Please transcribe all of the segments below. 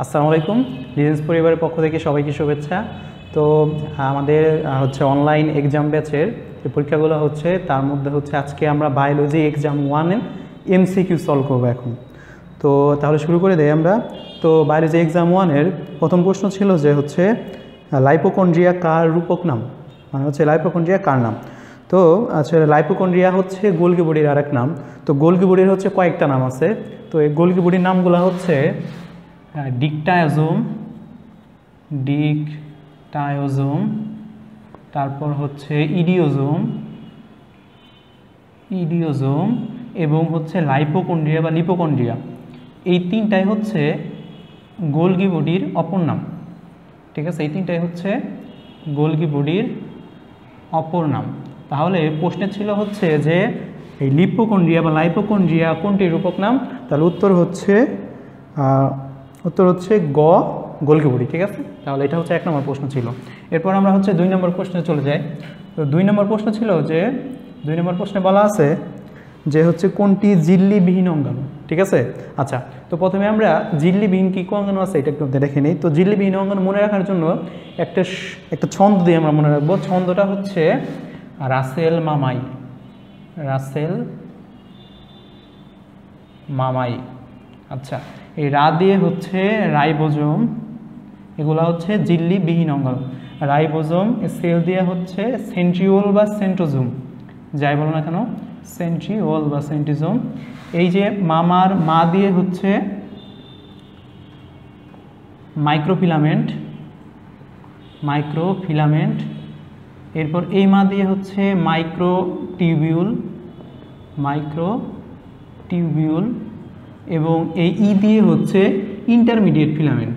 আসসালামু আলাইকুম। লিজেন্স পরিবারের পক্ষ থেকে সবাইকে শুভেচ্ছা। তো আমাদের হচ্ছে অনলাইন এক্সাম ব্যাচের যে পরীক্ষাগুলো হচ্ছে তার মধ্যে হচ্ছে আজকে আমরা বায়োলজি এক্সাম 1 এমসিকিউ সলভ করবো এখন। তো তাহলে শুরু করে দেই আমরা। তো বায়োলজি এক্সাম 1-এর প্রথম প্রশ্ন ছিল যে হচ্ছে লাইপোকন্ড্রিয়া কার রূপক নাম, মানে হচ্ছে লাইপোকন্ড্রিয়া কার নাম। তো আচ্ছা, লাইপোকন্ড্রিয়া হচ্ছে গোলগি বডির আরেক নাম। তো গোলগি বডির হচ্ছে কয়েকটা নাম আছে। তো এই গোলগি বডির নামগুলো হচ্ছে ডিকটায়োজোম, তারপর হচ্ছে ইডিওজোম এবং হচ্ছে লাইপোকন্ড্রিয়া বা লিপোকন্ড্রিয়া। এই তিনটাই হচ্ছে গোলগি বডির অপর নাম। ঠিক আছে, এই তিনটাই হচ্ছে গোলগি বডির অপর নাম। তাহলে প্রশ্নে ছিল হচ্ছে যে এই লিপোকন্ড্রিয়া বা লাইপোকন্ড্রিয়া কোনটির রূপক নাম? তাহলে উত্তর হচ্ছে গ, গোলগি বডি। ঠিক আছে, তাহলে এটা হচ্ছে 1 নম্বর প্রশ্ন ছিল। এরপর আমরা হচ্ছে 2 নম্বর প্রশ্নে চলে যাই। তো 2 নম্বর প্রশ্ন ছিল যে 2 নম্বর প্রশ্নে বলা আছে যে হচ্ছে কোনটি ঝিল্লিবিহীন অঙ্গাণু। ঠিক আছে, আচ্ছা, তো প্রথমে আমরা ঝিল্লিবিহীন কী অঙ্গাণু আছে এটা একটু দেখে নিই। তো ঝিল্লিবিহীন অঙ্গাণু মনে রাখার জন্য একটা ছন্দ দিয়ে আমরা মনে রাখবো। ছন্দটা হচ্ছে রাসেল মামাই। আচ্ছা, এই রা দিয়ে হচ্ছে রাইবোজোম, এগুলা হচ্ছে ঝিল্লিবিহীন অঙ্গাণু। রাইবোজোম সেল দিয়ে হচ্ছে সেন্ট্রিওল বা সেন্ট্রোজোম, যাই বলো না কেন, সেন্ট্রিওল বা সেন্ট্রিজোম। এই যে মামার মা দিয়ে হচ্ছে মাইক্রোফিলামেন্ট, এরপর এই মা দিয়ে হচ্ছে মাইক্রোটিউবিউল এবং এই ই দিয়ে হচ্ছে ইন্টারমিডিয়েট ফিলামেন্ট।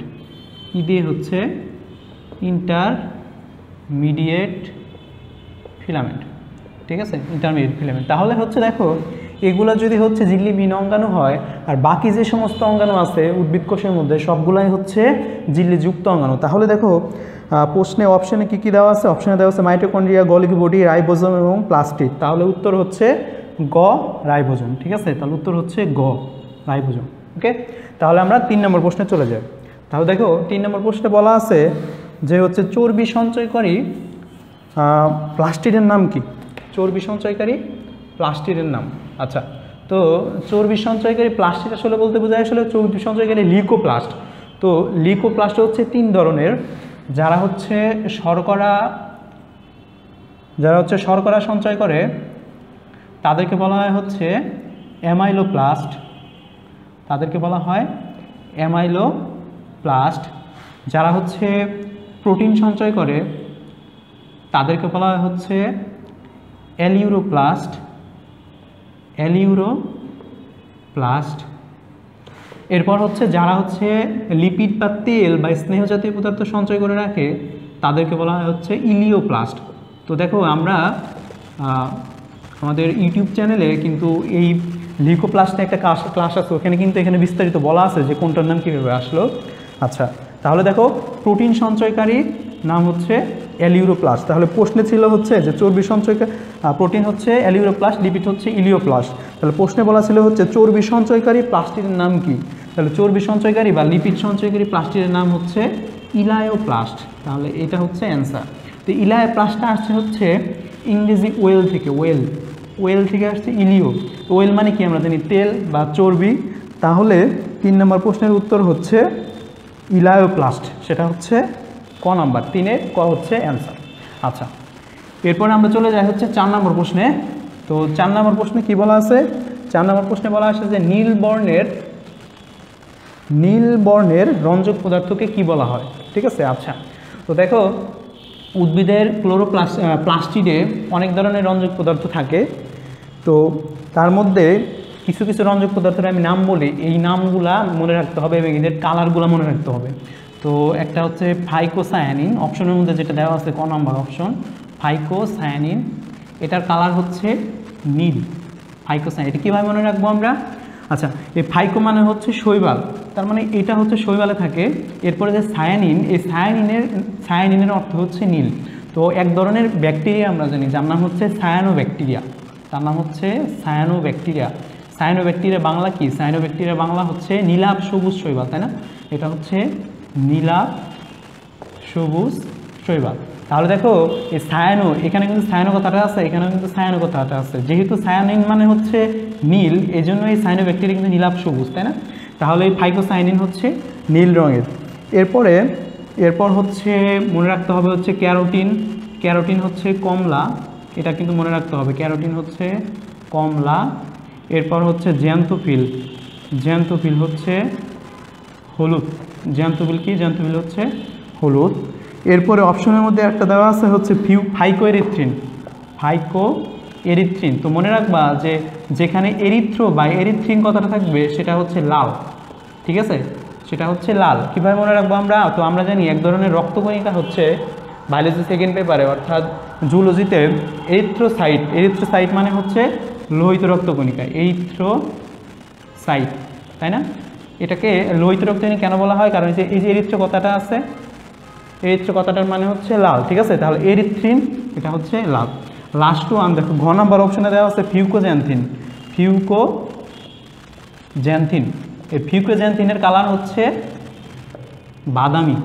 ঠিক আছে, ইন্টারমিডিয়েট ফিলামেন্ট। তাহলে হচ্ছে দেখো, এগুলো যদি হচ্ছে ঝিল্লিবিহীন অঙ্গাণু হয় আর বাকি যে সমস্ত অঙ্গাণু আছে উদ্ভিদ কোষের মধ্যে সবগুলাই হচ্ছে ঝিল্লিযুক্ত অঙ্গাণু। তাহলে দেখো প্রশ্নে অপশানে কী কী দেওয়া আছে? অপশানে দেওয়া আছে মাইটোকন্ড্রিয়া, গোলগি বডি, রাইবোজোম এবং প্লাস্টিড। তাহলে উত্তর হচ্ছে গ, রাইবোজোম। ঠিক আছে, তাহলে উত্তর হচ্ছে গ, রাইবোজোম। ওকে, তাহলে আমরা 3 নম্বর প্রশ্নে চলে যাই। তাহলে দেখো 3 নম্বর প্রশ্নে বলা আছে যে হচ্ছে চর্বি সঞ্চয়কারী প্লাস্টিডের নাম কি? চর্বি সঞ্চয়কারী প্লাস্টিডের নাম। আচ্ছা, তো চর্বি সঞ্চয়কারী প্লাস্টিড আসলে বলতে বোঝায় আসলে চর্বি সঞ্চয়কারী লিউকোপ্লাস্ট। তো লিউকোপ্লাস্ট হচ্ছে 3 ধরনের। যারা হচ্ছে শর্করা সঞ্চয় করে তাদেরকে বলা হয় হচ্ছে অ্যামাইলোপ্লাস্ট। যারা হচ্ছে প্রোটিন সঞ্চয় করে তাদেরকে বলা হয় হচ্ছে অ্যালিউরোপ্লাস্ট। এরপর হচ্ছে যারা হচ্ছে লিপিড বা তেল বা স্নেহ জাতীয় পদার্থ সঞ্চয় করে রাখে তাদেরকে বলা হয় হচ্ছে ইলিওপ্লাস্ট। তো দেখো আমরা আমাদের ইউটিউব চ্যানেলে কিন্তু এই লিউকোপ্লাস্টে একটা ক্লাস আছে, ওখানে কিন্তু এখানে বিস্তারিত বলা আছে যে কোনটার নাম কীভাবে আসলো। আচ্ছা, তাহলে দেখো প্রোটিন সঞ্চয়কারী নাম হচ্ছে অ্যালিউরোপ্লাস্ট। তাহলে প্রশ্নে ছিল হচ্ছে যে চর্বি সঞ্চয়কারী প্রোটিন হচ্ছে অ্যালিউরোপ্লাস্ট, লিপিড হচ্ছে ইলিওপ্লাস্ট। তাহলে প্রশ্নে বলা ছিল হচ্ছে চর্বি সঞ্চয়কারী প্লাস্টিডের নাম কি? তাহলে চর্বি সঞ্চয়কারী বা লিপিড সঞ্চয়কারী প্লাস্টিডের নাম হচ্ছে ইলায়োপ্লাস্ট। তাহলে এটা হচ্ছে অ্যান্সার। তো ইলায়োপ্লাস্টটা আসছে হচ্ছে ইংরেজি ওয়েল থেকে আসছে ইলিও। ওয়েল মানে কি আমরা জানি তেল বা চর্বি। তাহলে 3 নম্বর প্রশ্নের উত্তর হচ্ছে ইলায়োপ্লাস্ট, সেটা হচ্ছে ক নাম্বার, 3-এ ক হচ্ছে অ্যান্সার। আচ্ছা, এরপরে আমরা চলে যাই হচ্ছে 4 নম্বর প্রশ্নে। তো 4 নম্বর প্রশ্নে কি বলা আছে? 4 নম্বর প্রশ্নে বলা আছে যে নীল বর্ণের রঞ্জক পদার্থকে কি বলা হয়? ঠিক আছে, আচ্ছা, তো দেখো উদ্ভিদের প্লাস্টিডে অনেক ধরনের রঞ্জক পদার্থ থাকে। তো তার মধ্যে কিছু রঞ্জক পদার্থের আমি নাম বলি, এই নামগুলা মনে রাখতে হবে এবং এদের কালারগুলো মনে রাখতে হবে। তো একটা হচ্ছে ফাইকোসায়ানিন, অপশনের মধ্যে যেটা দেওয়া আছে ক নম্বর অপশন, ফাইকোসায়ানিন। এটার কালার হচ্ছে নীল, ফাইকোসায়ানিন। এটা কীভাবে মনে রাখবো আমরা? আচ্ছা, এই ফাইকো মানে হচ্ছে শৈবাল, তার মানে এটা হচ্ছে শৈবালে থাকে। এরপরে যে সায়ানিন, এই সায়ানিনের অর্থ হচ্ছে নীল। তো এক ধরনের ব্যাকটেরিয়া আমরা জানি যার নাম হচ্ছে সায়ানোব্যাকটেরিয়া, সায়ানোব্যাকটেরিয়া বাংলা কি? সায়ানোব্যাকটেরিয়া বাংলা হচ্ছে নীলাভ সবুজ শৈবাল, তাই না? এটা হচ্ছে নীলাভ সবুজ শৈবাল। তাহলে দেখো এই সায়ানো, এখানে কিন্তু সায়ানো কথাটা আছে, এখানেও কিন্তু সায়ানো কথাটা আছে। যেহেতু সায়ানিন মানে হচ্ছে নীল, এই জন্য এই সায়ানোব্যাকটেরিয়া কিন্তু নীলাভ সবুজ, তাই না? তাহলে এই ফাইকোসায়ানিন হচ্ছে নীল রঙের। এরপর হচ্ছে মনে রাখতে হবে হচ্ছে ক্যারোটিন। ক্যারোটিন হচ্ছে কমলা, এটা কিন্তু মনে রাখতে হবে, ক্যারোটিন হচ্ছে কমলা। এরপর হচ্ছে জ্যান্থোফিল। জ্যান্থোফিল হচ্ছে হলুদ। জ্যান্থোফিল কি? জ্যান্থোফিল হচ্ছে হলুদ। এরপরে অপশনের মধ্যে একটা দেওয়া আছে হচ্ছে ফাইকোএরিথ্রিন। ফাইকোএরিথ্রিন, তো মনে রাখবা যে যেখানে এরিথ্রো বা এরিথ্রিন কথাটা থাকবে সেটা হচ্ছে লাল, ঠিক আছে? সেটা হচ্ছে লাল। কীভাবে মনে রাখবো আমরা? তো আমরা জানি এক ধরনের রক্তকণিকা হচ্ছে বায়োলজি সেকেন্ড পেপারে অর্থাৎ জুলজিতে এরিথ্রোসাইট। এরিথ্রোসাইট মানে হচ্ছে লোহিত রক্তকণিকা, এরিথ্রোসাইট, তাই না? এটাকে লোহিত রক্তকণিকা কেন বলা হয়? কারণ এই যে এরিথ্রো কথাটা আছে, এরিথ্রো কথাটার মানে হচ্ছে লাল, ঠিক আছে? তাহলে এরিথ্রিন এটা হচ্ছে লাল। লাস্ট ওয়ান দেখো, ঘ নাম্বার অপশনে দেওয়া আছে ফিউকোজ্যান্থিন। ফিউকোজ্যান্থিন, এই ফিউকোজ্যান্থিনের কালার হচ্ছে বাদামি,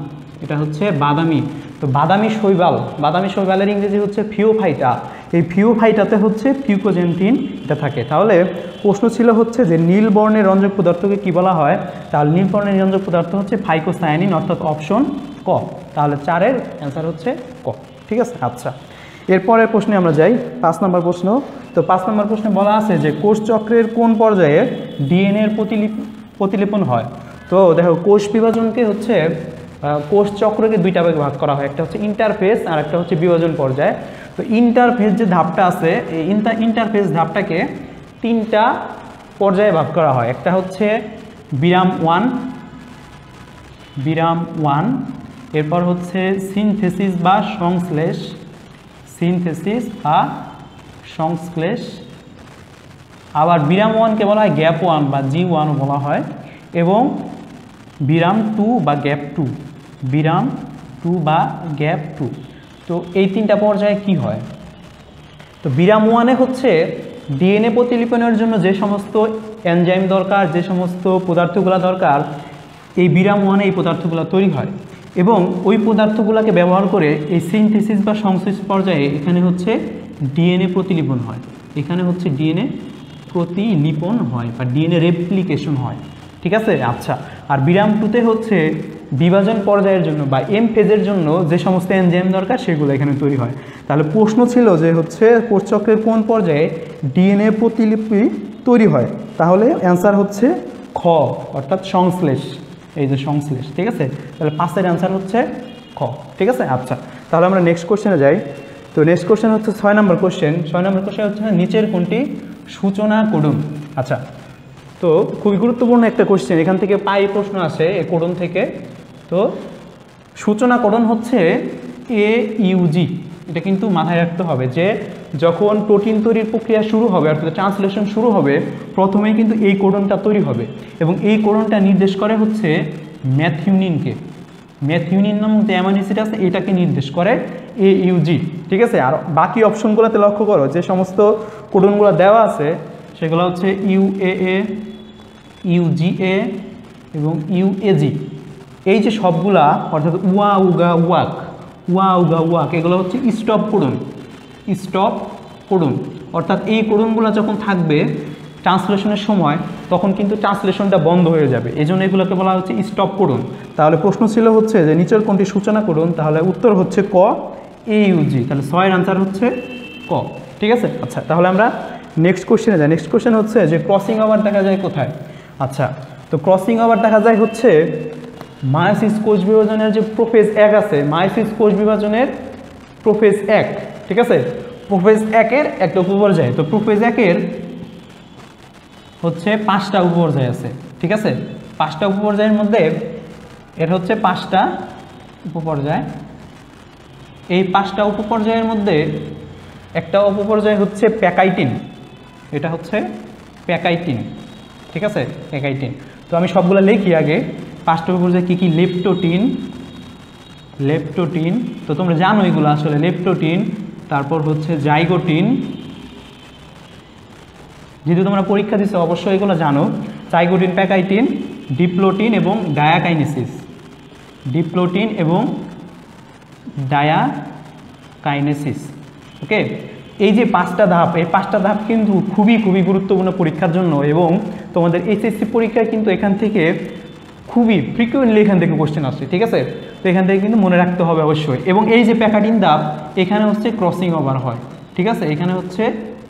এটা হচ্ছে বাদামি। তো বাদামি শৈবাল, বাদামি শৈবালের ইংরেজি হচ্ছে ফিওফাইটা। এই ফিওফাইটাতে হচ্ছে ফিউকোজ্যান্থিন এটা থাকে। তাহলে প্রশ্ন ছিল হচ্ছে যে নীল বর্ণের রঞ্জক পদার্থকে কি বলা হয়? তাহলে নীল বর্ণের রঞ্জক পদার্থ হচ্ছে ফাইকোসায়ানিন, অর্থাৎ অপশন ক। তাহলে 4-এর অ্যান্সার হচ্ছে ক, ঠিক আছে? আচ্ছা, এরপরের প্রশ্নে আমরা যাই, 5 নম্বর প্রশ্ন। তো 5 নম্বর প্রশ্নে বলা আছে যে কোষ চক্রের কোন পর্যায়ে ডিএনএর প্রতিলিপন হয়? তো দেখো, কোষ বিভাজনকে হচ্ছে কোষ চক্রকে দুইটা ভাগে ভাগ করা হয়, একটা হচ্ছে ইন্টারফেস আর একটা হচ্ছে বিভাজন পর্যায়ে। তো ইন্টারফেস যে ধাপটা আছে, এই ইন্টারফেস ধাপটাকে 3টা পর্যায়ে ভাগ করা হয়। একটা হচ্ছে বিরাম 1, এরপর হচ্ছে সিনথেসিস বা সংশ্লেষ, সিনথেসিস বা সংশ্লেষ। আবার বিরাম 1কে বলা হয় গ্যাপ 1 বা G1 বলা হয়, এবং বিরাম 2 বা গ্যাপ 2, বিরাম 2 বা গ্যাপ 2। তো এই 3টা পর্যায়ে কি হয়? তো বিরাম 1-এ হচ্ছে ডিএনএ প্রতিলিপনের জন্য যে সমস্ত এনজাইম দরকার, যে সমস্ত পদার্থগুলো দরকার, এই বিরাম 1-এ এই পদার্থগুলো তৈরি হয়, এবং ওই পদার্থগুলোকে ব্যবহার করে এই সিনথেসিস বা সংশ্লেষ পর্যায়ে এখানে হচ্ছে ডিএনএ প্রতিলিপন হয়, এখানে হচ্ছে ডিএনএ প্রতিলিপন হয় বা ডিএনএ রেপ্লিকেশন হয়, ঠিক আছে? আচ্ছা, আর বিরাম 2-তে হচ্ছে বিভাজন পর্যায়ের জন্য বা এম ফেজের জন্য যে সমস্ত এনজাইম দরকার সেগুলো এখানে তৈরি হয়। তাহলে প্রশ্ন ছিল যে হচ্ছে কোষচক্রের কোন পর্যায়ে ডিএনএ প্রতিলিপি তৈরি হয়? তাহলে অ্যান্সার হচ্ছে খ, অর্থাৎ সংশ্লেষ। এই যে সংশ্লেষ, ঠিক আছে? তাহলে 5-এর অ্যান্সার হচ্ছে খ, ঠিক আছে? আচ্ছা, তাহলে আমরা নেক্সট কোশ্চেনে যাই। তো নেক্সট কোশ্চেন হচ্ছে 6 নম্বর কোশ্চেন। 6 নম্বর কোশ্চেন হচ্ছে নিচের কোনটি সূচনা কোডন? আচ্ছা, তো খুবই গুরুত্বপূর্ণ একটা কোশ্চেন, এখান থেকে প্রশ্ন আসে এই কোডন থেকে। তো সূচনা কোডন হচ্ছে AUG, এটা কিন্তু মাথায় রাখতে হবে যে যখন প্রোটিন তৈরির প্রক্রিয়া শুরু হবে, অর্থাৎ ট্রান্সলেশন শুরু হবে, প্রথমেই কিন্তু এই কোডনটা তৈরি হবে, এবং এই কোডনটা নির্দেশ করে হচ্ছে ম্যাথিউনিনকে। ম্যাথিউনিন নামক যে অ্যামাইনো অ্যাসিড আছে এটাকে নির্দেশ করে AUG, ঠিক আছে? আর বাকি অপশনগুলোতে লক্ষ্য করো, যে সমস্ত কোডনগুলো দেওয়া আছে সেগুলো হচ্ছে UAA, UGA এবং UAG। এই যে সবগুলা, অর্থাৎ ওয়া উগা ওয়াক, এগুলো হচ্ছে স্টপ কোডন, স্টপ কোডন। অর্থাৎ এই কোডনগুলো যখন থাকবে ট্রান্সলেশনের সময়, তখন কিন্তু ট্রান্সলেশনটা বন্ধ হয়ে যাবে, এই জন্য এগুলোকে বলা হচ্ছে স্টপ কোডন। তাহলে প্রশ্ন ছিল হচ্ছে যে নিচের কোনটি সূচনা কোডন? তাহলে উত্তর হচ্ছে ক, AUG। তাহলে 6-এর আনসার হচ্ছে ক, ঠিক আছে? আচ্ছা, তাহলে আমরা নেক্সট কোশ্চেনে যাই। নেক্সট কোশ্চেন হচ্ছে যে ক্রসিং ওভার দেখা যায় কোথায়? আচ্ছা, তো ক্রসিং ওভার দেখা যায় হচ্ছে মায়োসিস কোষ বিভাজনের যে প্রোফেজ 1 আছে, মায়োসিস কোষ বিভাজনের প্রোফেজ 1, ঠিক আছে? প্রোফেজ 1-এর একটা উপপর্যায়। তো প্রোফেজ 1-এর হচ্ছে 5টা উপপর্যায় আছে, ঠিক আছে? 5টা উপপর্যায়ের মধ্যে এর হচ্ছে 5টা উপপর্যায়। এই 5টা উপপর্যায়ের মধ্যে একটা উপপর্যায় হচ্ছে প্যাকাইটিন, এটা হচ্ছে প্যাকাইটিন, ঠিক আছে? প্যাকাইটিন। তো আমি সবগুলো লিখি আগে। 5টা উপপর্যায় কী কী? লেপটোটিন, তো তোমরা জানো এগুলো আসলে। লেপটোটিন, তারপর হচ্ছে জাইগোটিন, যেহেতু তোমরা পরীক্ষা দিচ্ছ অবশ্যই এগুলো জানো, জাইগোটিন, প্যাকাইটিন, ডিপ্লোটিন এবং ডায়াকাইনেসিস, ডিপ্লোটিন এবং ডায়াকাইনেসিস। ওকে, এই যে 5টা ধাপ, এই 5টা ধাপ কিন্তু খুবই গুরুত্বপূর্ণ পরীক্ষার জন্য, এবং তোমাদের এইচএসসি পরীক্ষায় কিন্তু এখান থেকে খুবই ফ্রিকুয়েন্টলি এখান থেকে কোশ্চেন আসছে, ঠিক আছে। তো এখান থেকে কিন্তু মনে রাখতে হবে অবশ্যই। এবং এই যে প্যাকাটিন ধাপ, এখানে হচ্ছে ক্রসিং ওভার হয়, ঠিক আছে, এখানে হচ্ছে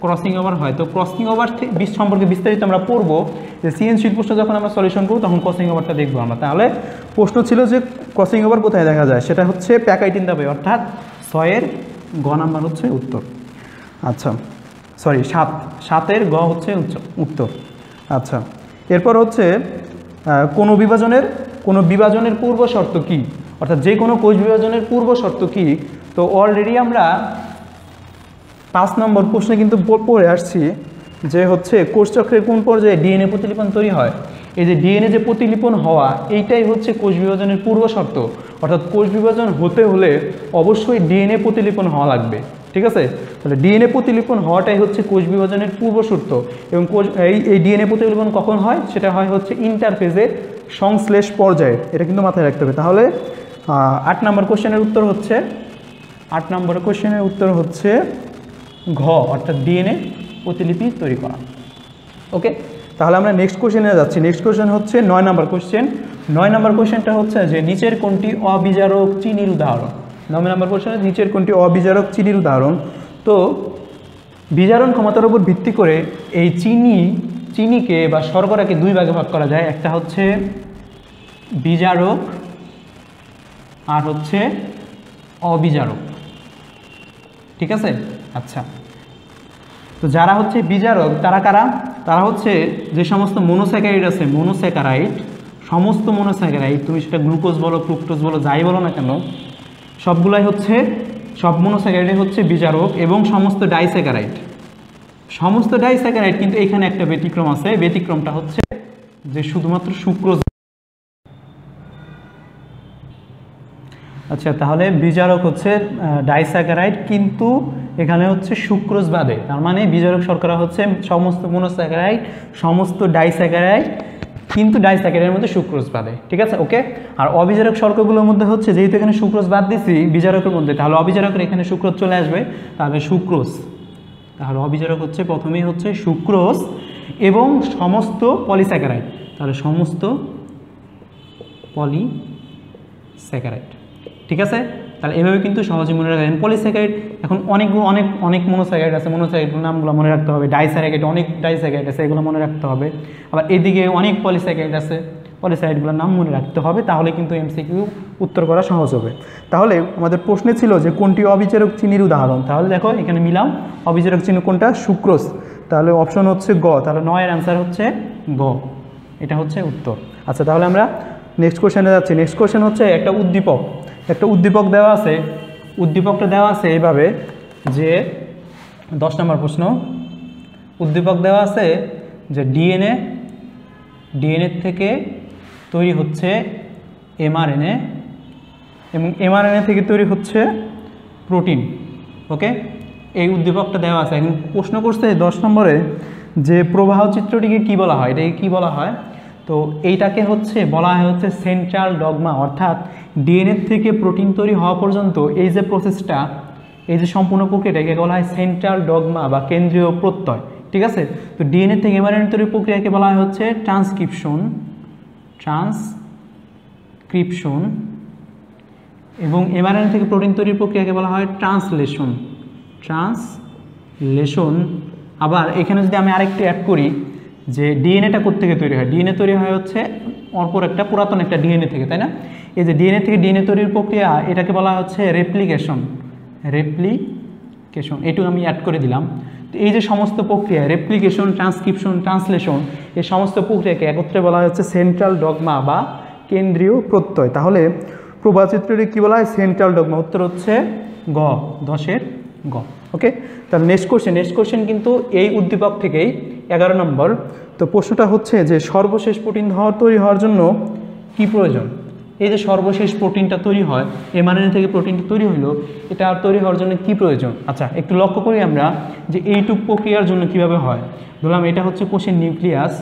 ক্রসিং ওভার হয়। তো ক্রসিং ওভার সম্পর্কে বিস্তারিত আমরা পড়বো, যে সিএনসির প্রশ্ন যখন আমরা সলিউশন করবো তখন ক্রসিং ওভারটা দেখবো আমরা। তাহলে প্রশ্ন ছিল যে ক্রসিং ওভার কোথায় দেখা যায়, সেটা হচ্ছে প্যাকাইটিন ধাপে, অর্থাৎ 6-এর গ নাম্বার হচ্ছে উত্তর। আচ্ছা, সরি 7-এর গ হচ্ছে উত্তর। আচ্ছা, এরপর হচ্ছে কোনো বিভাজনের পূর্ব শর্ত কি, অর্থাৎ যে কোনো কোষ বিভাজনের পূর্ব শর্ত কি। তো অলরেডি আমরা 5 নম্বর প্রশ্নে কিন্তু পড়ে আসছি যে হচ্ছে কোষচক্রের কোন পর্যায়ে ডিএনএ প্রতিলিপন তৈরি হয়। এই যে ডিএনএ যে প্রতিলিপন হওয়া, এইটাই হচ্ছে কোষ বিভাজনের পূর্ব শর্ত, অর্থাৎ কোষ বিভাজন হতে হলে অবশ্যই ডিএনএ প্রতিলিপন হওয়া লাগবে, ঠিক আছে। তাহলে ডিএনএ প্রতিলিপন হওয়াটাই হচ্ছে কোষ বিভাজনের পূর্ব শর্ত। এবং এই ডিএনএ প্রতিলিপন কখন হয়, সেটা হয় হচ্ছে ইন্টারফেজের সংশ্লেষ পর্যায়ে, এটা কিন্তু মাথায় রাখতে হবে। তাহলে 8 নম্বর কোশ্চেনের উত্তর হচ্ছে 8 নম্বর কোশ্চেনের উত্তর হচ্ছে ঘ, অর্থাৎ ডিএনএ প্রতিলিপি তৈরি করা। ওকে, তাহলে আমরা নেক্সট কোশ্চেনে যাচ্ছি। নেক্সট কোশ্চেন হচ্ছে 9 নম্বর কোশ্চেন। 9 নম্বর কোশ্চেনটা হচ্ছে যে নিচের কোনটি অবিজারক চিনির উদাহরণ। 9 নম্বর কোশ্চেনে নিচের কোনটি অবিজারক চিনির উদাহরণ। তো বিজারণ ক্ষমতার উপর ভিত্তি করে এই চিনিকে বা শর্করাকে 2 ভাগে ভাগ করা যায়, একটা হচ্ছে বিজারক আর হচ্ছে অবিজারক, ঠিক আছে। আচ্ছা, তো যারা হচ্ছে বিজারক তারা কারা, তারা হচ্ছে যে সমস্ত মনোস্যাকারাইড আছে, সমস্ত মনোস্যাকারাইড, তুমি সেটা গ্লুকোজ বলো, ফ্রুক্টোজ বলো, যাই বলো না কেন, সবগুলাই হচ্ছে, সব মনোস্যাকারাইড হচ্ছে বিজারক। এবং সমস্ত ডাইস্যাকারাইড কিন্তু এখানে একটা ব্যতিক্রম আছে, ব্যতিক্রমটা হচ্ছে যে শুধুমাত্র সুক্রোজ। আচ্ছা, তাহলে বিজারক হচ্ছে ডাইস্যাকারাইড, কিন্তু এখানে হচ্ছে সুক্রোজ বাদে। তার মানে বিজারক শর্করা হচ্ছে সমস্ত মনোস্যাকারাইড, সমস্ত ডাইস্যাকারাইড, কিন্তু ডাইস্যাকারাইডের মধ্যে সুক্রোজ বাদে, ঠিক আছে। ওকে, আর অবিজারক শর্করাগুলোর মধ্যে হচ্ছে, যেহেতু এখানে সুক্রোজ বাদ দিছি বিজারকের মধ্যে, তাহলে অবিজারকের এখানে সুক্রোজ চলে আসবে, তাহলে সুক্রোজ। তাহলে অবিজারক হচ্ছে প্রথমেই হচ্ছে সুক্রোজ এবং সমস্ত পলিস্যাকারাইড, তাহলে সমস্ত পলিস্যাকারাইড, ঠিক আছে। তাহলে এভাবে কিন্তু সহজে মনে রাখবেন পলিস্যাকারাইড। এখন অনেক মনোস্যাকারাইড আছে, মনোস্যাকারাইডের নামগুলো মনে রাখতে হবে। ডাইস্যাকারাইড, অনেক ডাইস্যাকারাইড আছে, এগুলো মনে রাখতে হবে। আবার এদিকে অনেক পলিস্যাকারাইড আছে, পলিস্যাকারাইডগুলোর নাম মনে রাখতে হবে, তাহলে কিন্তু এমসিকিউ উত্তর করা সহজ হবে। তাহলে আমাদের প্রশ্নে ছিল যে কোনটি অবিজারক চিনির উদাহরণ। তাহলে দেখো এখানে মিলাম, অবিজারক চিনি কোনটা, সুক্রোজ। তাহলে অপশন হচ্ছে গ, তাহলে 9-এর অ্যান্সার হচ্ছে গ, এটা হচ্ছে উত্তর। আচ্ছা, তাহলে আমরা নেক্সট কোশ্চেনে যাচ্ছি। নেক্সট কোশ্চেন হচ্ছে একটা উদ্দীপক দেওয়া আছে। উদ্দীপকটা দেওয়া আছে এইভাবে যে 10 নম্বর প্রশ্ন, উদ্দীপক দেওয়া আছে যে ডিএনএ থেকে তৈরি হচ্ছে এমআরএনএ, এবং এমআরএনএ থেকে তৈরি হচ্ছে প্রোটিন। ওকে, এই উদ্দীপকটা দেওয়া আছে। এখন প্রশ্ন করছে 10 নম্বরে যে প্রবাহ চিত্রটিকে কি বলা হয়, এটাকে কি বলা হয়। তো এইটাকে হচ্ছে বলা হয় হচ্ছে সেন্ট্রাল ডগমা, অর্থাৎ ডিএনএ থেকে প্রোটিন তৈরি হওয়া পর্যন্ত এই যে প্রসেসটা, এই যে সম্পূর্ণ প্রক্রিয়াটাকে বলা হয় সেন্ট্রাল ডগমা বা কেন্দ্রীয় প্রত্যয়, ঠিক আছে। তো ডিএনএ থেকে এমআরএনএ তৈরির প্রক্রিয়াকে বলা হয় হচ্ছে ট্রান্সক্রিপশন, এবং এমআরএনএ থেকে প্রোটিন তৈরির প্রক্রিয়াকে বলা হয় ট্রান্সলেশন। আবার এখানে যদি আমি আরেকটু অ্যাড করি যে ডিএনএটা কোত্থেকে তৈরি হয়, ডিএনএ তৈরি হয় হচ্ছে অপর একটা পুরাতন একটা ডিএনএ থেকে, তাই না। এই যে ডিএনএ থেকে ডিএনএ তৈরির প্রক্রিয়া, এটাকে বলা হচ্ছে রেপ্লিকেশন। এটুকু আমি অ্যাড করে দিলাম। তো এই যে সমস্ত প্রক্রিয়া, রেপ্লিকেশন, ট্রান্সক্রিপশন, ট্রান্সলেশন, এই সমস্ত প্রক্রিয়াকে একত্রে বলা হচ্ছে সেন্ট্রাল ডগমা বা কেন্দ্রীয় প্রত্যয়। তাহলে প্রবাহ চিত্রটি কী বলা হয়, সেন্ট্রাল ডগমা। উত্তর হচ্ছে গ, 10-এর গ। ওকে, তাহলে নেক্সট কোশ্চেন কিন্তু এই উদ্দীপক থেকেই 11 নম্বর। তো প্রশ্নটা হচ্ছে যে সর্বশেষ প্রোটিন তৈরি হওয়ার জন্য কি প্রয়োজন। এই যে সর্বশেষ প্রোটিনটা তৈরি হয়, mRNA থেকে প্রোটিনটা তৈরি হলো, এটা তৈরি হওয়ার জন্য কি প্রয়োজন? আচ্ছা, একটু লক্ষ্য করি আমরা যে এইটুক প্রক্রিয়ার জন্য কিভাবে হয়। ধরলাম এটা হচ্ছে কোষের নিউক্লিয়াস,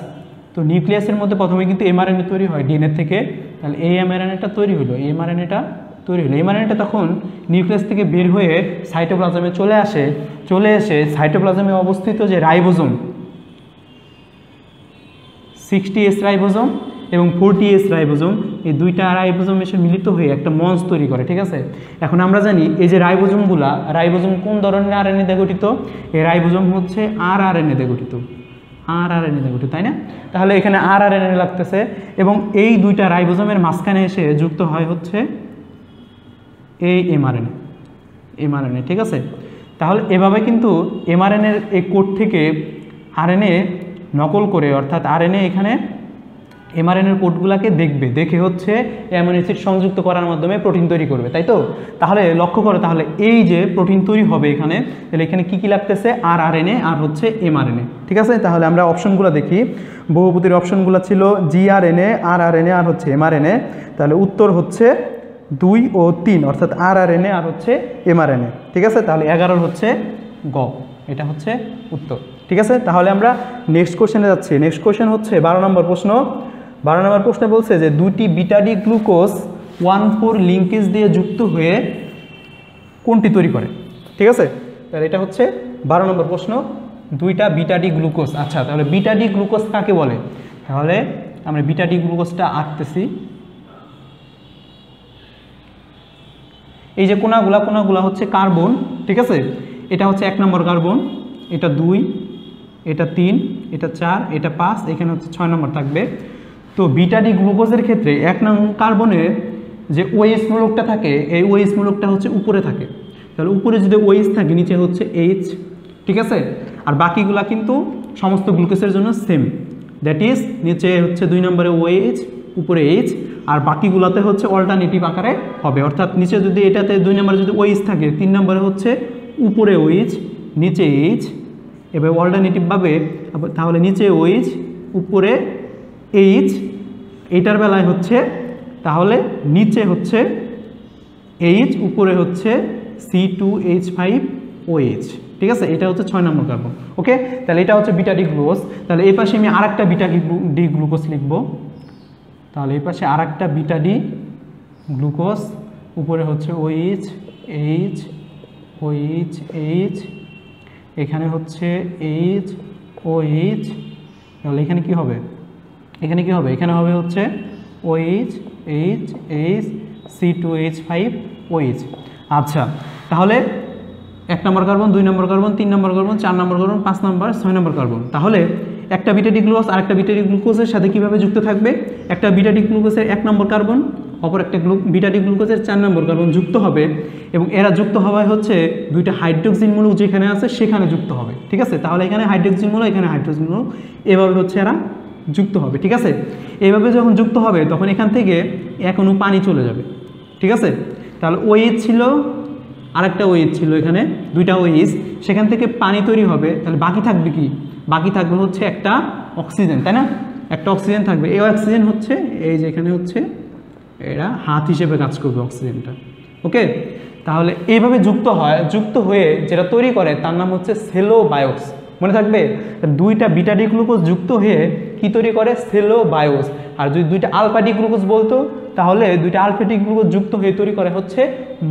তো নিউক্লিয়াসের মধ্যে প্রথমে কিন্তু mRNA তৈরি হয় ডিএনএ থেকে, তাহলে এই mRNAটা তৈরি হলো, এই mRNAটা তৈরি হলো। mRNAটা তখন নিউক্লিয়াস থেকে বের হয়ে সাইটোপ্লাজমে চলে এসে সাইটোপ্লাজমে অবস্থিত যে রাইবোজোম 60S রাইবোজোম এবং 40S রাইবোজোম, এই দুইটা রাইবোজোম এসে মিলিত হয়ে একটা মঞ্চ তৈরি করে, ঠিক আছে। এখন আমরা জানি এই যে রাইবোজোম কোন ধরনের আরএনএ দিয়ে গঠিত? এই রাইবোজোম হচ্ছে rRNA দিয়ে গঠিত, rRNA দিয়ে গঠিত, তাই না? তাহলে এখানে rRNA লাগতেছে এবং এই দুইটা রাইবোজোমের মাঝখানে এসে যুক্ত হয় হচ্ছে এই mRNA, ঠিক আছে। তাহলে এভাবে কিন্তু mRNA-র এই কোড থেকে আরএনএ নকল করে, অর্থাৎ আরএনএ এখানে mRNA-র কোডগুলোকে দেখে হচ্ছে অ্যামিনো অ্যাসিড সংযুক্ত করার মাধ্যমে প্রোটিন তৈরি করবে, তাই তো? তাহলে লক্ষ্য করো, তাহলে এই যে প্রোটিন তৈরি হবে এখানে, তাহলে এখানে কি লাগতেছে? rRNA আর হচ্ছে mRNA, ঠিক আছে। তাহলে আমরা অপশনগুলো দেখি, বহুপদীর অপশনগুলো ছিল gRNA, rRNA আর হচ্ছে mRNA। তাহলে উত্তর হচ্ছে 2 ও 3, অর্থাৎ rRNA আর হচ্ছে mRNA, ঠিক আছে। তাহলে 11 হচ্ছে গ, এটা হচ্ছে উত্তর, ঠিক আছে। তাহলে আমরা নেক্সট কোশ্চেনে যাচ্ছি। নেক্সট কোশ্চেন হচ্ছে 12 নম্বর প্রশ্ন। 12 নম্বর প্রশ্নে বলছে যে দুটি বিটাডি গ্লুকোজ 1,4 লিঙ্কেজ দিয়ে যুক্ত হয়ে কোনটি তৈরি করে, ঠিক আছে। তাহলে এটা হচ্ছে 12 নম্বর প্রশ্ন, দুইটা বিটাডি গ্লুকোজ। আচ্ছা, তাহলে বিটাডি গ্লুকোজ কাকে বলে? তাহলে আমরা বিটাডি গ্লুকোজটা আঁকতেছি। এই যে কোনাগুলা হচ্ছে কার্বন, ঠিক আছে। এটা হচ্ছে 1 নম্বর কার্বন, এটা 2, এটা 3, এটা 4, এটা 5, এখানে হচ্ছে 6 নম্বর থাকবে। তো বিটাডি গ্লুকোজের ক্ষেত্রে 1 নং কার্বনের যে OH মূলকটা থাকে, এই OH মূলকটা হচ্ছে উপরে থাকে। তাহলে উপরে যদি OH থাকে, নিচে হচ্ছে H, ঠিক আছে। আর বাকিগুলা কিন্তু সমস্ত গ্লুকোজের জন্য সেম, দ্যাট ইজ নিচে হচ্ছে 2 নম্বরে OH, উপরে H, আর বাকিগুলোতে হচ্ছে অল্টারনেটিভ আকারে হবে, অর্থাৎ নিচে যদি এটাতে 2 নম্বরে যদি OH থাকে, 3 নম্বরে হচ্ছে উপরে OH, নিচে H, এবার অল্টারনেটিভভাবে তাহলে নিচে OH, উপরে H, এটার বেলায় হচ্ছে তাহলে নিচে হচ্ছে H, উপরে হচ্ছে C2H5OH, ঠিক আছে। এটা হচ্ছে 6 নম্বর কার্বন, ওকে। তাহলে এটা হচ্ছে বিটাডি গ্লুকোজ। তাহলে এই পাশে আমি আরেকটা বিটাডি গ্লুকোজ লিখব। তাহলে এই পাশে আরেকটা বিটাডি গ্লুকোজ, উপরে হচ্ছে OH, H, OH, H, এখানে হচ্ছে H, OH। তাহলে এখানে কি হবে? এখানে হবে হচ্ছে OH, H, H, C2H5OH। আচ্ছা, তাহলে 1 নম্বর কার্বন, 2 নম্বর কার্বন, 3 নম্বর কার্বন, 4 নম্বর কার্বন, 5 নম্বর, 6 নম্বর কার্বন। তাহলে একটা বিটাডি গ্লুকোজ আর একটা বিটাডি গ্লুকোজের সাথে কিভাবে যুক্ত থাকবে? একটা বিটাডি গ্লুকোজের 1 নম্বর কার্বন, অপর একটা বিটাডি গ্লুকোজের 4 নম্বর কার্বন যুক্ত হবে, এবং এরা যুক্ত হওয়ায় হচ্ছে দুইটা হাইড্রোক্সিন মূলক যেখানে আছে সেখানে যুক্ত হবে, ঠিক আছে। তাহলে এখানে হাইড্রোক্সিন মূলক, এখানে হাইড্রোক্সিন মূলক, এভাবে হচ্ছে এরা যুক্ত হবে, ঠিক আছে। এইভাবে যখন যুক্ত হবে তখন এখান থেকে এক অণু পানি চলে যাবে, ঠিক আছে। তাহলে OH ছিল, আরেকটা OH ছিল, এখানে দুইটা OH, সেখান থেকে পানি তৈরি হবে। তাহলে বাকি থাকবে কি? বাকি থাকবে হচ্ছে একটা অক্সিজেন, তাই না? একটা অক্সিজেন থাকবে। এই অক্সিজেন হচ্ছে এই যে এখানে হচ্ছে এরা হাত হিসেবে কাজ করবে অক্সিজেনটা, ওকে। তাহলে এইভাবে যুক্ত হয়ে যেটা তৈরি করে তার নাম হচ্ছে সেলোবায়োস, মনে থাকবে। দুইটা বিটাডি গ্লুকোজ যুক্ত হয়ে কি তৈরি করে? সেলোবায়োস। আর যদি দুইটা আলফাডি গ্লুকোজ বলতো তাহলে দুইটা আলফাডি গ্লুকোজ যুক্ত হয়ে তৈরি করে হচ্ছে